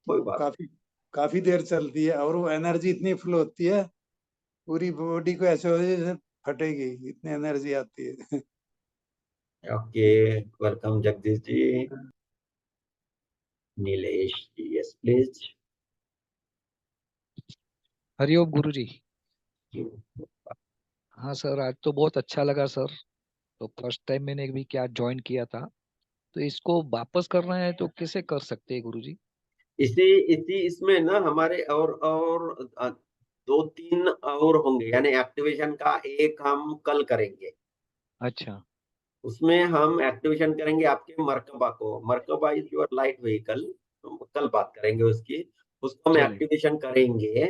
कोई वो बात काफी काफी देर चलती है, और वो एनर्जी इतनी फ्लो होती है, पूरी बॉडी को ऐसे हो जैसे फटेगी, इतनी एनर्जी आती है। नहीं। Okay, welcome Jagdish ji. Nilesh ji, yes please. हरिओम गुरु जी। हाँ सर, आज तो बहुत अच्छा लगा सर। तो फर्स्ट टाइम मैंने भी क्या ज्वाइन किया था, तो इसको वापस करना है तो कैसे कर सकते हैं गुरु जी? इसी इसी इसमें ना हमारे और दो तीन और होंगे, यानी एक्टिवेशन का एक हम कल करेंगे। अच्छा। उसमें हम एक्टिवेशन करेंगे आपके मर्कबा को। मर्कबा इज योर लाइट व्हीकल, कल बात करेंगे उसकी। उसको हम चले। एक्टिवेशन करेंगे,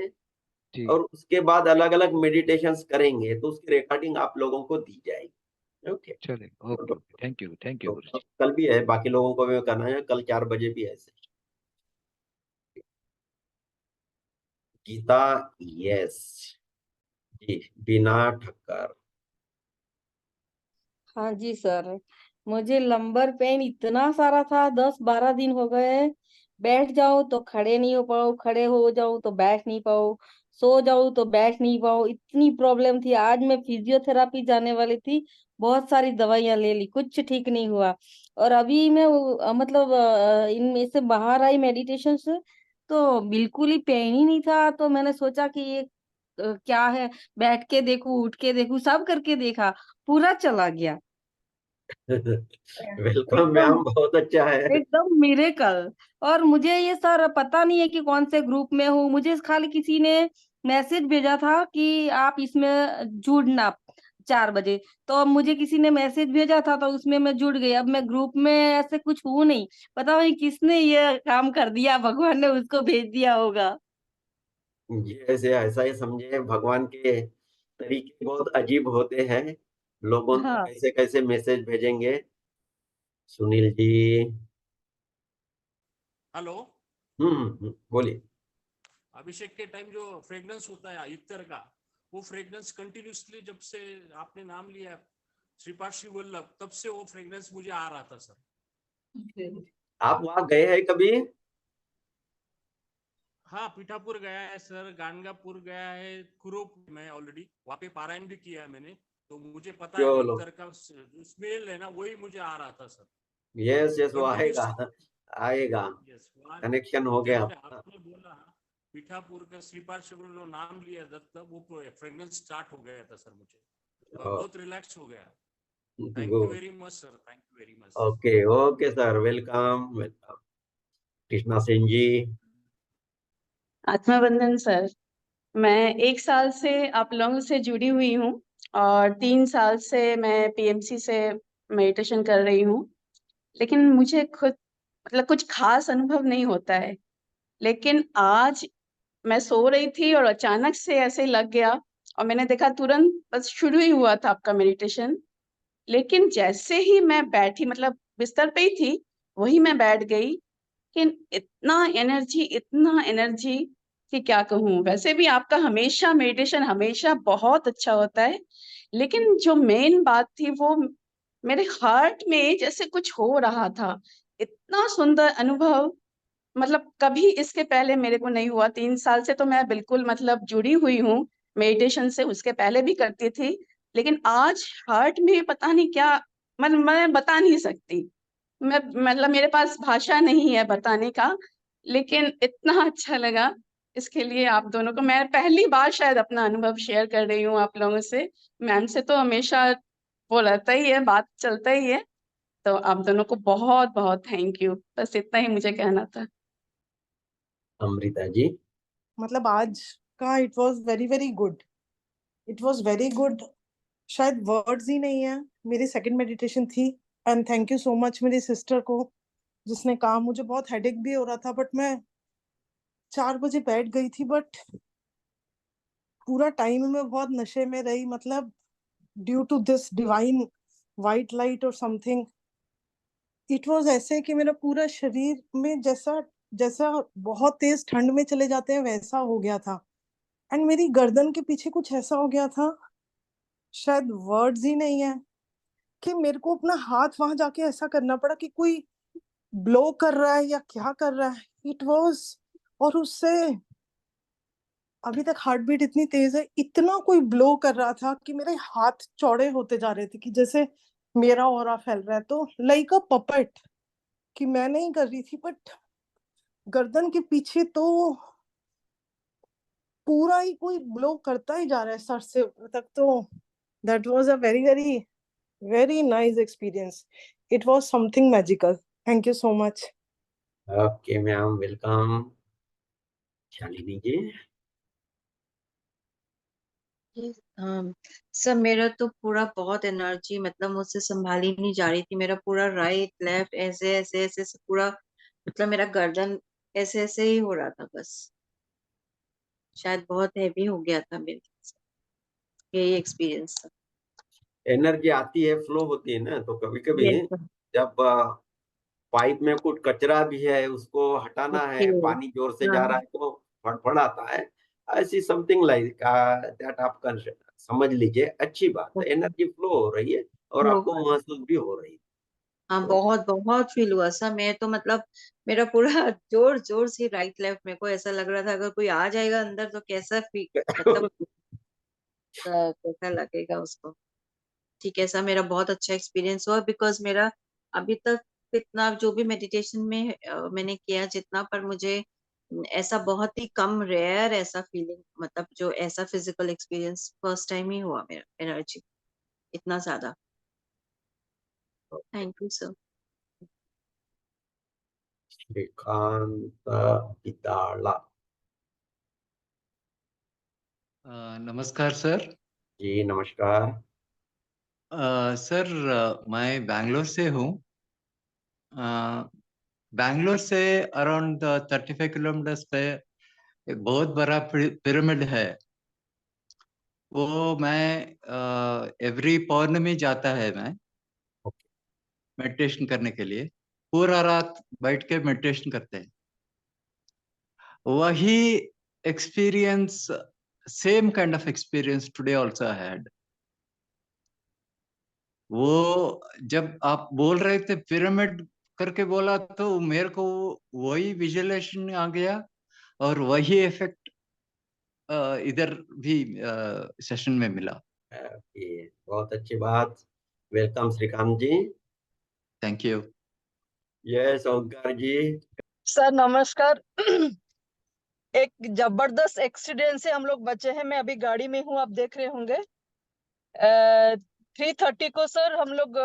जी। और उसके बाद अलग अलग मेडिटेशंस करेंगे, तो उसकी रिकॉर्डिंग आप लोगों को दी जाएगी। ओके। चले, ओके ओके, थैंक यू तो गुरु जी। कल भी है, बाकी लोगों को भी करना है, कल 4 बजे भी है। गीता, यस जी, बिना ठक्कर। हाँ जी सर। मुझे लंबर पेन इतना सारा था, 10-12 दिन हो गए। बैठ जाओ तो खड़े नहीं हो पाओ, खड़े हो जाओ तो बैठ नहीं पाओ, सो जाओ तो बैठ नहीं पाओ, इतनी प्रॉब्लम थी। आज मैं फिजियोथेरापी जाने वाली थी, बहुत सारी दवाइयां ले ली, कुछ ठीक नहीं हुआ। और अभी मैं मतलब इनमें से बाहर आई मेडिटेशन से, तो बिल्कुल ही पेन ही नहीं था। तो मैंने सोचा कि ये क्या है, बैठ के देखूं, उठ के देखूं, सब करके देखा, पूरा चला गया। वेलकम एकदम मैम, बहुत अच्छा है। एकदम मिरेकल। और मुझे ये सर पता नहीं है कि कौन से ग्रुप में हूँ, मुझे खाली किसी ने मैसेज भेजा था कि आप इसमें जुड़ना 4 बजे। तो अब मुझे किसी ने मैसेज भेजा था तो उसमें मैं जुड़ गई। अब मैं ग्रुप में ऐसे कुछ हूँ नहीं, पता नहीं किसने ये काम कर दिया, भगवान ने उसको भेज दिया होगा। ये ऐसे ऐसा ही समझे, भगवान के तरीके बहुत अजीब होते हैं। लोगों तक हाँ। कैसे कैसे मैसेज भेजेंगे। सुनील जी। हेलो। बोलिए। अभिषेक के टाइम जो फ्रेग्रेंस होता है इत्तर का, वो फ्रेग्रेंस कंटिन्यूसली जब से आपने नाम लिया श्रीपाद श्री वल्लभ, तब से वो फ्रेग्रेंस मुझे आ रहा था सर। आप वहां गए हैं कभी? हाँ, पीठापुर गया है सर, गानगापुर गया है, कुरूप में ऑलरेडी वहाँ पे पारायण भी किया है मैंने। तो मुझे पता है चलो, इत्तर का स्मेल है ना, वही मुझे आ रहा था सर यस यस, वो आएगा। कंटिन्यूसली। आएगा। यस, वहाँ कनेक्शन हो जब गया मैं आपका। आपने बोला पीठापुर का श्रीपाद शिवल नाम लिया तब वो फ्रेग्रेंस स्टार्ट हो गया था सर मुझे, और बहुत रिलैक्स हो गया। Thank you good. Very much sir, thank you very much. Okay okay sir, welcome welcome. Krishna Singh ji. आत्मबंधन सर, मैं 1 साल से आप लोगों से जुड़ी हुई हूँ और 3 साल से मैं पीएमसी से मेडिटेशन कर रही हूँ। लेकिन मुझे खुद मतलब कुछ खास अनुभव नहीं होता है। लेकिन आज मैं सो रही थी और अचानक से ऐसे लग गया और मैंने देखा तुरंत बस शुरू ही हुआ था आपका मेडिटेशन। लेकिन जैसे ही मैं बैठी मतलब बिस्तर पे ही थी, वही मैं बैठ गई। लेकिन इतना एनर्जी कि क्या कहूँ। वैसे भी आपका हमेशा मेडिटेशन हमेशा बहुत अच्छा होता है, लेकिन जो मेन बात थी वो मेरे हार्ट में जैसे कुछ हो रहा था। इतना सुंदर अनुभव मतलब कभी इसके पहले मेरे को नहीं हुआ। 3 साल से तो मैं बिल्कुल मतलब जुड़ी हुई हूँ मेडिटेशन से, उसके पहले भी करती थी। लेकिन आज हार्ट में पता नहीं क्या, मैं बता नहीं सकती। मैं मतलब मेरे पास भाषा नहीं है बताने का, लेकिन इतना अच्छा लगा। इसके लिए आप दोनों को मैं पहली बार शायद अपना अनुभव शेयर कर रही हूँ आप लोगों से। मैम से तो हमेशा वो रहता ही है, बात चलता ही है। तो आप दोनों को बहुत बहुत थैंक यू, बस इतना ही मुझे कहना था। अमृता जी। मतलब आज का it was very very good, it was very good. शायद वर्ड्स ही नहीं है। मेरी सेकंड मेडिटेशन थी। And thank you so much मेरी सिस्टर को, जिसने कहा। मुझे बहुत हेडेक भी हो रहा था, बट मैं 4 बजे बैठ गई थी। बट पूरा टाइम मैं बहुत नशे में रही, मतलब due to this divine white light और समथिंग। इट वाज ऐसे कि मेरा पूरा शरीर में जैसा जैसा बहुत तेज ठंड में चले जाते हैं वैसा हो गया था। एंड मेरी गर्दन के पीछे कुछ ऐसा हो गया था, शायद वर्ड्स ही नहीं है, कि मेरे को अपना हाथ वहां जाके ऐसा करना पड़ा कि कोई ब्लो कर रहा है या क्या कर रहा है। इट वाज, और उससे अभी तक हार्ट बीट इतनी तेज है, इतना कोई ब्लो कर रहा था कि मेरे हाथ चौड़े होते जा रहे थे, कि जैसे मेरा ऑरा फैल रहा है। तो लाइक अ पपेट, कि मैं नहीं कर रही थी, बट गर्दन के पीछे तो पूरा ही कोई ब्लो करता ही जा रहा है सर से ऊपर तक। तो that was a very very very nice experience. It was something magical. Thank you so much. Okay ma'am, welcome. Shalini ji. Sir मेरा तो पूरा बहुत एनर्जी मतलब मुझसे संभाली नहीं जा रही थी। मेरा पूरा राइट लेफ्ट ऐसे ऐसे ऐसे ऐसे पूरा मतलब मेरा गर्दन ऐसे ऐसे ही हो रहा था बस। शायद बहुत हैवी हो गया था मेरे से। यही एक्सपीरियंस था। एनर्जी आती है, फ्लो होती है ना, तो कभी कभी यस सर। जब पाइप में कुछ कचरा भी है, उसको हटाना ओके। है, पानी जोर से जा हाँ रहा है तो फड़फड़ाता है। ऐसी समथिंग लाइक दैट, आप समझ लीजिए। अच्छी बात है, ओके। एनर्जी फ्लो हो रही है और लो। आपको महसूस भी हो रही है। हाँ तो बहुत बहुत फील हुआ सर। मैं तो मतलब मेरा पूरा जोर जोर से राइट लेफ्ट मेरे को ऐसा लग रहा था अगर कोई आ जाएगा अंदर तो कैसा फील मतलब कैसा लगेगा उसको। ठीक है सर, मेरा बहुत अच्छा एक्सपीरियंस हुआ बिकॉज मेरा अभी तक इतना जो भी मेडिटेशन में मैंने किया जितना, पर मुझे ऐसा बहुत ही कम रेयर ऐसा फीलिंग मतलब जो ऐसा फिजिकल एक्सपीरियंस फर्स्ट टाइम ही हुआ मेरा एनर्जी इतना ज्यादा। Thank you sir. Srikanth Pitala. नमस्कार सर। जी नमस्कार। सर मैं बैंगलोर से हूँ। बैंगलोर से अराउंड 35 किलोमीटर्स पे एक बहुत बड़ा पिरामिड है। वो मैं एवरी पौर्णमी जाता है मैं मेडिटेशन करने के लिए। पूरा रात बैठ के मेडिटेशन करते हैं। वही experience, same kind of experience today also I had. वो जब आप बोल रहे थे पिरामिड करके बोला तो मेरे को वही विजुअलाइजेशन आ गया और वही इफेक्ट इधर भी सेशन में मिला। बहुत अच्छी बात। Welcome Shrikant ji. Thank you. Yes Omkar ji. Sir नमस्कार। एक जबरदस्त एक्सीडेंट से हम लोग बचे हैं। मैं अभी गाड़ी में हूँ, आप देख रहे होंगे। 3:30 को सर हम लोग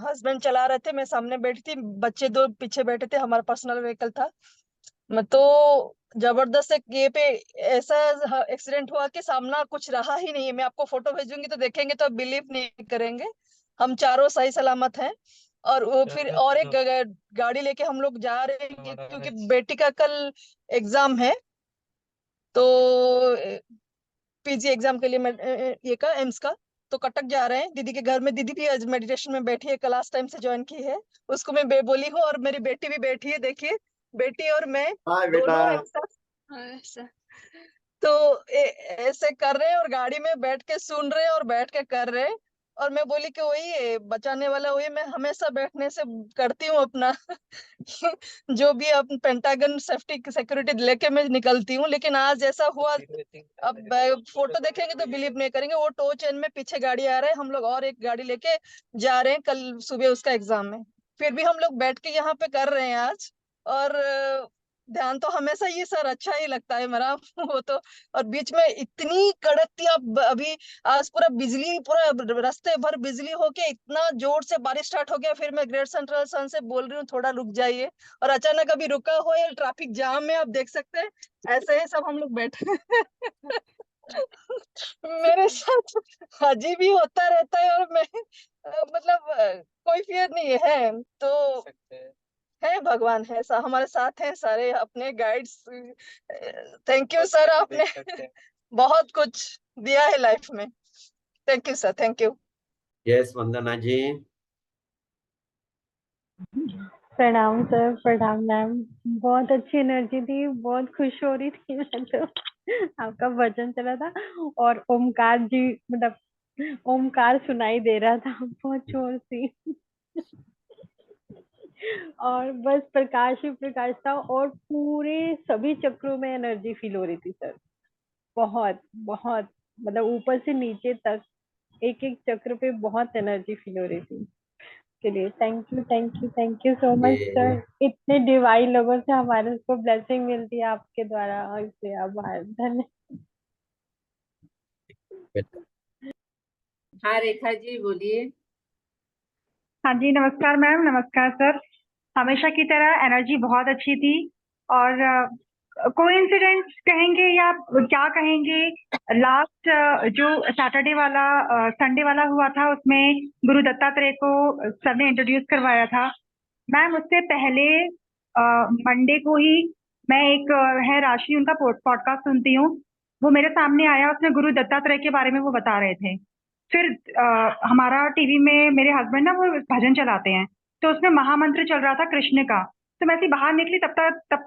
हस्बैंड चला रहे थे, मैं सामने बैठी थी, बच्चे दो पीछे बैठे थे, हमारा पर्सनल व्हीकल था। तो जबरदस्त एक ये पे ऐसा एक्सीडेंट हुआ कि सामना कुछ रहा ही नहीं है। मैं आपको फोटो भेजूंगी तो देखेंगे तो बिलीव नहीं करेंगे। हम चारों सही सलामत हैं। और वो फिर और एक गाड़ी लेके हम लोग जा रहे हैं क्योंकि बेटी का कल एग्जाम है। तो पीजी एग्जाम के लिए मैं ये का एम्स का तो कटक जा रहे हैं। दीदी के घर में, दीदी भी आज मेडिटेशन में बैठी है, क्लास टाइम से ज्वाइन की है। उसको मैं बोली हूँ और मेरी बेटी भी बैठी है, देखिए बेटी और मैं हाय बेटा। दोनों एक साथ। तो ऐसे कर रहे हैं और गाड़ी में बैठ के सुन रहे हैं और बैठ के कर रहे हैं। और मैं बोली कि वही है बचाने वाला, वही मैं हमेशा बैठने से करती हूँ अपना जो भी अपन पेंटागन सेफ्टी सिक्योरिटी लेके मैं निकलती हूँ। लेकिन आज ऐसा हुआ, अब फोटो देखेंगे तो बिलीव नहीं करेंगे। वो टो चेन में पीछे गाड़ी आ रहा है, हम लोग और एक गाड़ी लेके जा रहे हैं, कल सुबह उसका एग्जाम है। फिर भी हम लोग बैठ के यहाँ पे कर रहे हैं आज। और ध्यान तो हमेशा ये सर अच्छा ही लगता है मेरा वो तो। और बीच में इतनी कड़क थी, अब अभी आज पूरा बिजली, पूरा रास्ते भर बिजली होके इतना जोर से बारिश स्टार्ट हो गया। फिर मैं ग्रेट सेंट्रल सन से बोल रही हूँ थोड़ा रुक जाइए, और अचानक अभी रुका हो या ट्रैफिक जाम में, आप देख सकते हैं ऐसे ही सब हम लोग बैठे मेरे साथ अजीब ही होता रहता है। और मैं मतलब कोई फियर नहीं है तो है, भगवान है हमारे साथ हैं, सारे अपने गाइड्स। थैंक यू सर, आपने बहुत कुछ दिया है लाइफ में। Thank you sir, thank you. Yes Vandana ji. प्रणाम सर, प्रणाम मैम। बहुत अच्छी एनर्जी थी, बहुत खुश हो रही थी मैं तो। आपका भजन चला था और ओमकार जी, मतलब ओमकार सुनाई दे रहा था बहुत जोर से। और बस प्रकाश ही प्रकाश था और पूरे सभी चक्रों में एनर्जी फील हो रही थी सर। बहुत बहुत, मतलब ऊपर से नीचे तक एक एक चक्र पे बहुत एनर्जी फील हो रही थी। के लिए thank you, thank you, thank you so much sir. इतने डिवाइन लोगों से हमारे को ब्लेसिंग मिलती है आपके द्वारा, और इसलिए आभार, धन्यवाद। हाँ रेखा जी बोलिए। हाँ जी नमस्कार मैम। नमस्कार सर। हमेशा की तरह एनर्जी बहुत अच्छी थी। और कोइंसिडेंस कहेंगे या क्या कहेंगे, लास्ट जो सैटरडे वाला संडे वाला हुआ था उसमें गुरु दत्तात्रेय को सर ने इंट्रोड्यूस करवाया था। मैम उससे पहले मंडे को ही मैं एक है राशि, उनका पॉडकास्ट सुनती हूँ। वो मेरे सामने आया, उसमें गुरु दत्तात्रेय के बारे में वो बता रहे थे। फिर हमारा टीवी में मेरे हस्बैंड ना वो भजन चलाते हैं, तो उसमें महामंत्र चल रहा था कृष्ण का। तो मैं ऐसे बाहर निकली, तब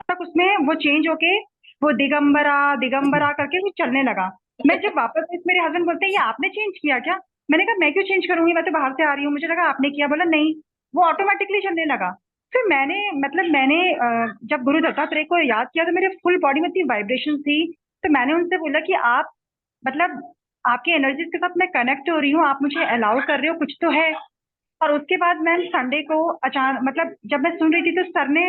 तक उसमें वो चेंज होके वो दिगंबरा दिगंबरा करके वो चलने लगा। मैं जब वापस, मेरे हस्बैंड बोलते हैं ये आपने चेंज किया क्या? मैंने कहा मैं क्यों चेंज करूंगी, मैं तो बाहर से आ रही हूँ, मुझे लगा आपने किया। बोला नहीं, वो ऑटोमेटिकली चलने लगा। फिर मैंने जब गुरु दत्तात्रेय को याद किया तो मेरे फुल बॉडी में इतनी वाइब्रेशन थी। तो मैंने उनसे बोला कि आप, मतलब आपकी एनर्जीज के साथ मैं कनेक्ट हो रही हूँ, आप मुझे अलाउ कर रहे हो, कुछ तो है। और उसके बाद मैम संडे को अचानक, मतलब जब मैं सुन रही थी तो सर ने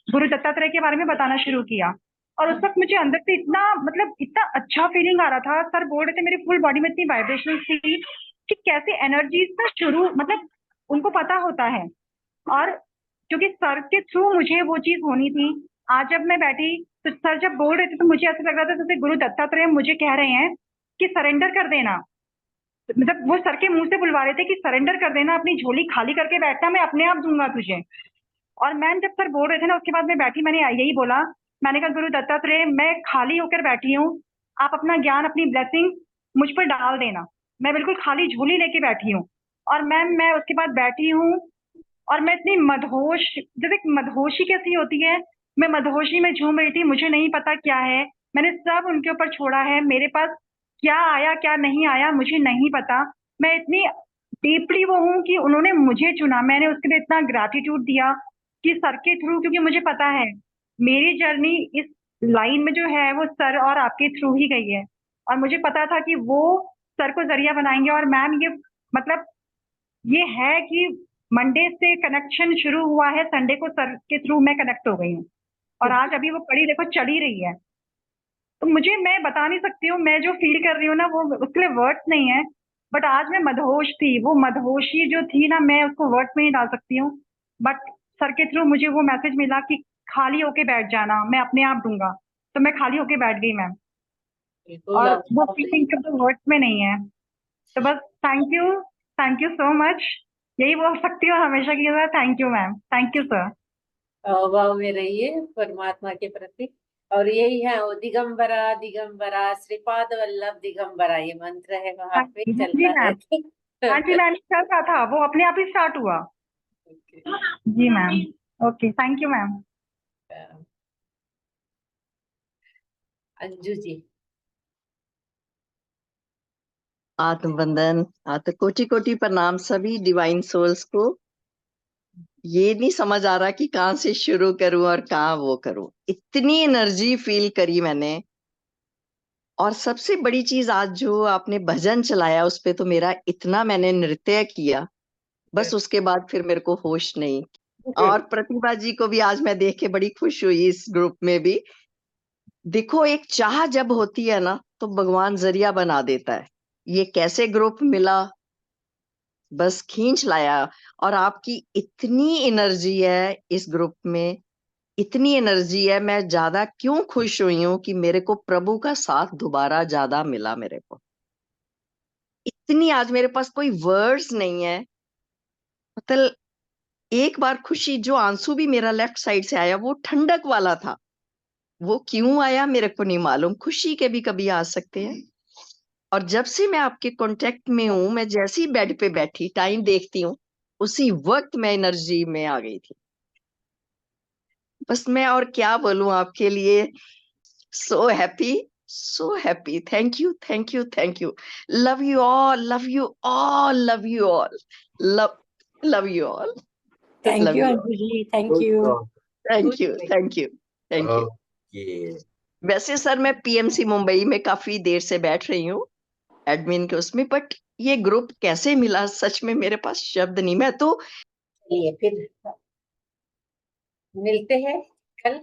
गुरु दत्तात्रेय के बारे में बताना शुरू किया। और उस वक्त मुझे अंदर से इतना, मतलब इतना अच्छा फीलिंग आ रहा था। सर बोल रहे थे, मेरी फुल बॉडी में इतनी वाइब्रेशन थी कि कैसे एनर्जीज ना शुरू, मतलब उनको पता होता है और क्योंकि सर के थ्रू मुझे वो चीज होनी थी। आज जब मैं बैठी तो सर जब बोल रहे थे तो मुझे ऐसा लग रहा था जैसे गुरु दत्तात्रेय मुझे कह रहे हैं कि सरेंडर कर देना। मतलब वो सर के मुंह से बुलवा रहे थे कि सरेंडर कर देना, अपनी झोली खाली करके बैठना, मैं अपने आप दूंगा तुझे। और मैम जब सर बोल रहे थे ना, उसके बाद मैं बैठी, मैंने यही बोला, मैंने कहा गुरु दत्तात्रेय मैं खाली होकर बैठी हूँ, आप अपना ज्ञान अपनी ब्लेसिंग मुझ पर डाल देना, मैं बिल्कुल खाली झोली लेके बैठी हूँ। और मैम मैं उसके बाद बैठी हूँ और मैं इतनी मदहोश, जैसे मदहोशी कैसी होती है, मैं मदहोशी में झूम रही थी, मुझे नहीं पता क्या है, मैंने सब उनके ऊपर छोड़ा है, मेरे पास क्या आया क्या नहीं आया मुझे नहीं पता। मैं इतनी डीपली वो हूँ कि उन्होंने मुझे चुना, मैंने उसके लिए इतना ग्रैटिट्यूड दिया कि सर के थ्रू, क्योंकि मुझे पता है मेरी जर्नी इस लाइन में जो है वो सर और आपके थ्रू ही गई है, और मुझे पता था कि वो सर को जरिया बनाएंगे। और मैम ये मतलब ये है कि मंडे से कनेक्शन शुरू हुआ है, संडे को सर के थ्रू मैं कनेक्ट हो गई हूँ, और आज अभी वो कड़ी देखो चल ही रही है। तो मुझे, मैं बता नहीं सकती हूँ, मैं जो फील कर रही हूँ ना वो उसके लिए वर्ड्स नहीं है, बट आज मैं मदहोश थी, वो मदहोशी जो थी ना मैं उसको वर्ड्स में नहीं डाल सकती हूँ। बट सर के थ्रू मुझे वो मैसेज मिला कि खाली होके बैठ जाना, मैं अपने आप दूंगा, तो मैं खाली होके बैठ गई मैम, बिल्कुल और आप वो फीलिंग तो वर्ड्स में नहीं है। तो बस थैंक यू सो मच, यही बोल सकती हूँ हमेशा की तरह, thank you ma'am, thank you sir. भाव में रहिए परमात्मा के प्रति। और यही है वो दिगंबरा दिगंबरा श्रीपाद वल्लभ दिगंबरा, ये मंत्र है वहां हाँ पे जी चलता मैम, हाँ जी रहता मैम, चल रहा था वो अपने आप ही स्टार्ट हुआ। जी ma'am, okay, thank you ma'am. Anju ji. आत्मवंदन, कोटि कोटि प्रणाम सभी डिवाइन सोल्स को। ये नहीं समझ आ रहा कि कहाँ से शुरू करूं और कहाँ वो करूं, इतनी एनर्जी फील करी मैंने। और सबसे बड़ी चीज आज जो आपने भजन चलाया उस पे तो मेरा इतना मैंने नृत्य किया, बस उसके बाद फिर मेरे को होश नहीं। और प्रतिभा जी को भी आज मैं देख के बड़ी खुश हुई इस ग्रुप में भी। देखो एक चाह जब होती है ना तो भगवान जरिया बना देता है। ये कैसे ग्रुप मिला, बस खींच लाया। और आपकी इतनी एनर्जी है इस ग्रुप में, इतनी एनर्जी है, मैं ज्यादा क्यों खुश हुई हूं कि मेरे को प्रभु का साथ दोबारा ज्यादा मिला। मेरे को इतनी आज मेरे पास कोई वर्ड्स नहीं है। मतलब एक बार खुशी, जो आंसू भी मेरा लेफ्ट साइड से आया वो ठंडक वाला था, वो क्यों आया मेरे को नहीं मालूम। खुशी के भी कभी आ सकते हैं। और जब से मैं आपके कांटेक्ट में हूं, मैं जैसे ही बेड पे बैठी टाइम देखती हूँ उसी वक्त मैं एनर्जी में आ गई थी। बस मैं और क्या बोलूं आपके लिए। So happy, so happy. Thank you, thank you, thank you. Love you all, love you all, love you all, love love you all, thank love you you all. Anju ji, thank good you. Job. Thank you, thank you, thank you. Okay. वैसे सर मैं पीएमसी मुंबई में काफी देर से बैठ रही हूँ एडमिन के उसमें, बट ये ग्रुप कैसे मिला सच में मेरे पास शब्द नहीं। मैं तो चलिए फिर मिलते हैं कल।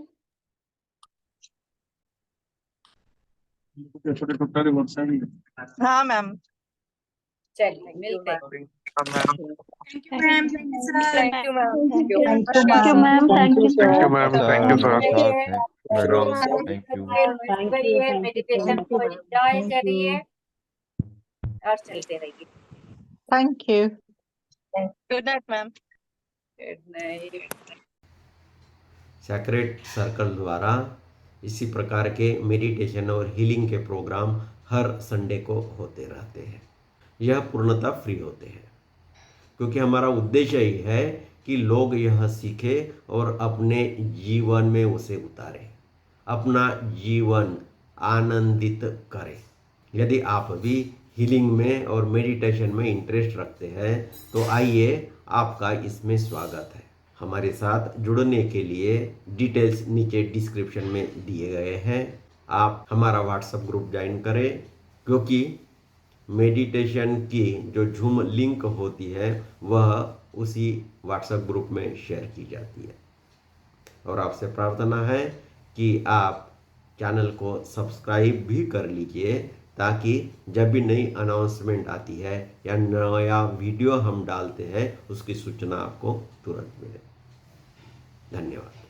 हाँ मैम। चलिए मिलते हैं। Thank you ma'am, thank you sir, thank you ma'am, thank you नमस्कार। Ma'am, thank you thank ma'am, you thank you sir, करिए, मैडम, शुरू थैंक यू। करिए, मेडिटेशन को एंजॉय करिए और चलते रहिए। Thank you. Good night ma'am. Good night. Sacred circle द्वारा इसी प्रकार के मेडिटेशन और हीलिंग के प्रोग्राम हर संडे को होते रहते हैं। यह पूर्णतः फ्री होते हैं क्योंकि हमारा उद्देश्य ही है कि लोग यह सीखें और अपने जीवन में उसे उतारें, अपना जीवन आनंदित करें। यदि आप भी हीलिंग में और मेडिटेशन में इंटरेस्ट रखते हैं तो आइए, आपका इसमें स्वागत है। हमारे साथ जुड़ने के लिए डिटेल्स नीचे डिस्क्रिप्शन में दिए गए हैं। आप हमारा व्हाट्सएप ग्रुप ज्वाइन करें क्योंकि मेडिटेशन की जो जूम लिंक होती है वह उसी व्हाट्सएप ग्रुप में शेयर की जाती है। और आपसे प्रार्थना है कि आप चैनल को सब्सक्राइब भी कर लीजिए ताकि जब भी नई अनाउंसमेंट आती है या नया वीडियो हम डालते हैं उसकी सूचना आपको तुरंत मिले। धन्यवाद।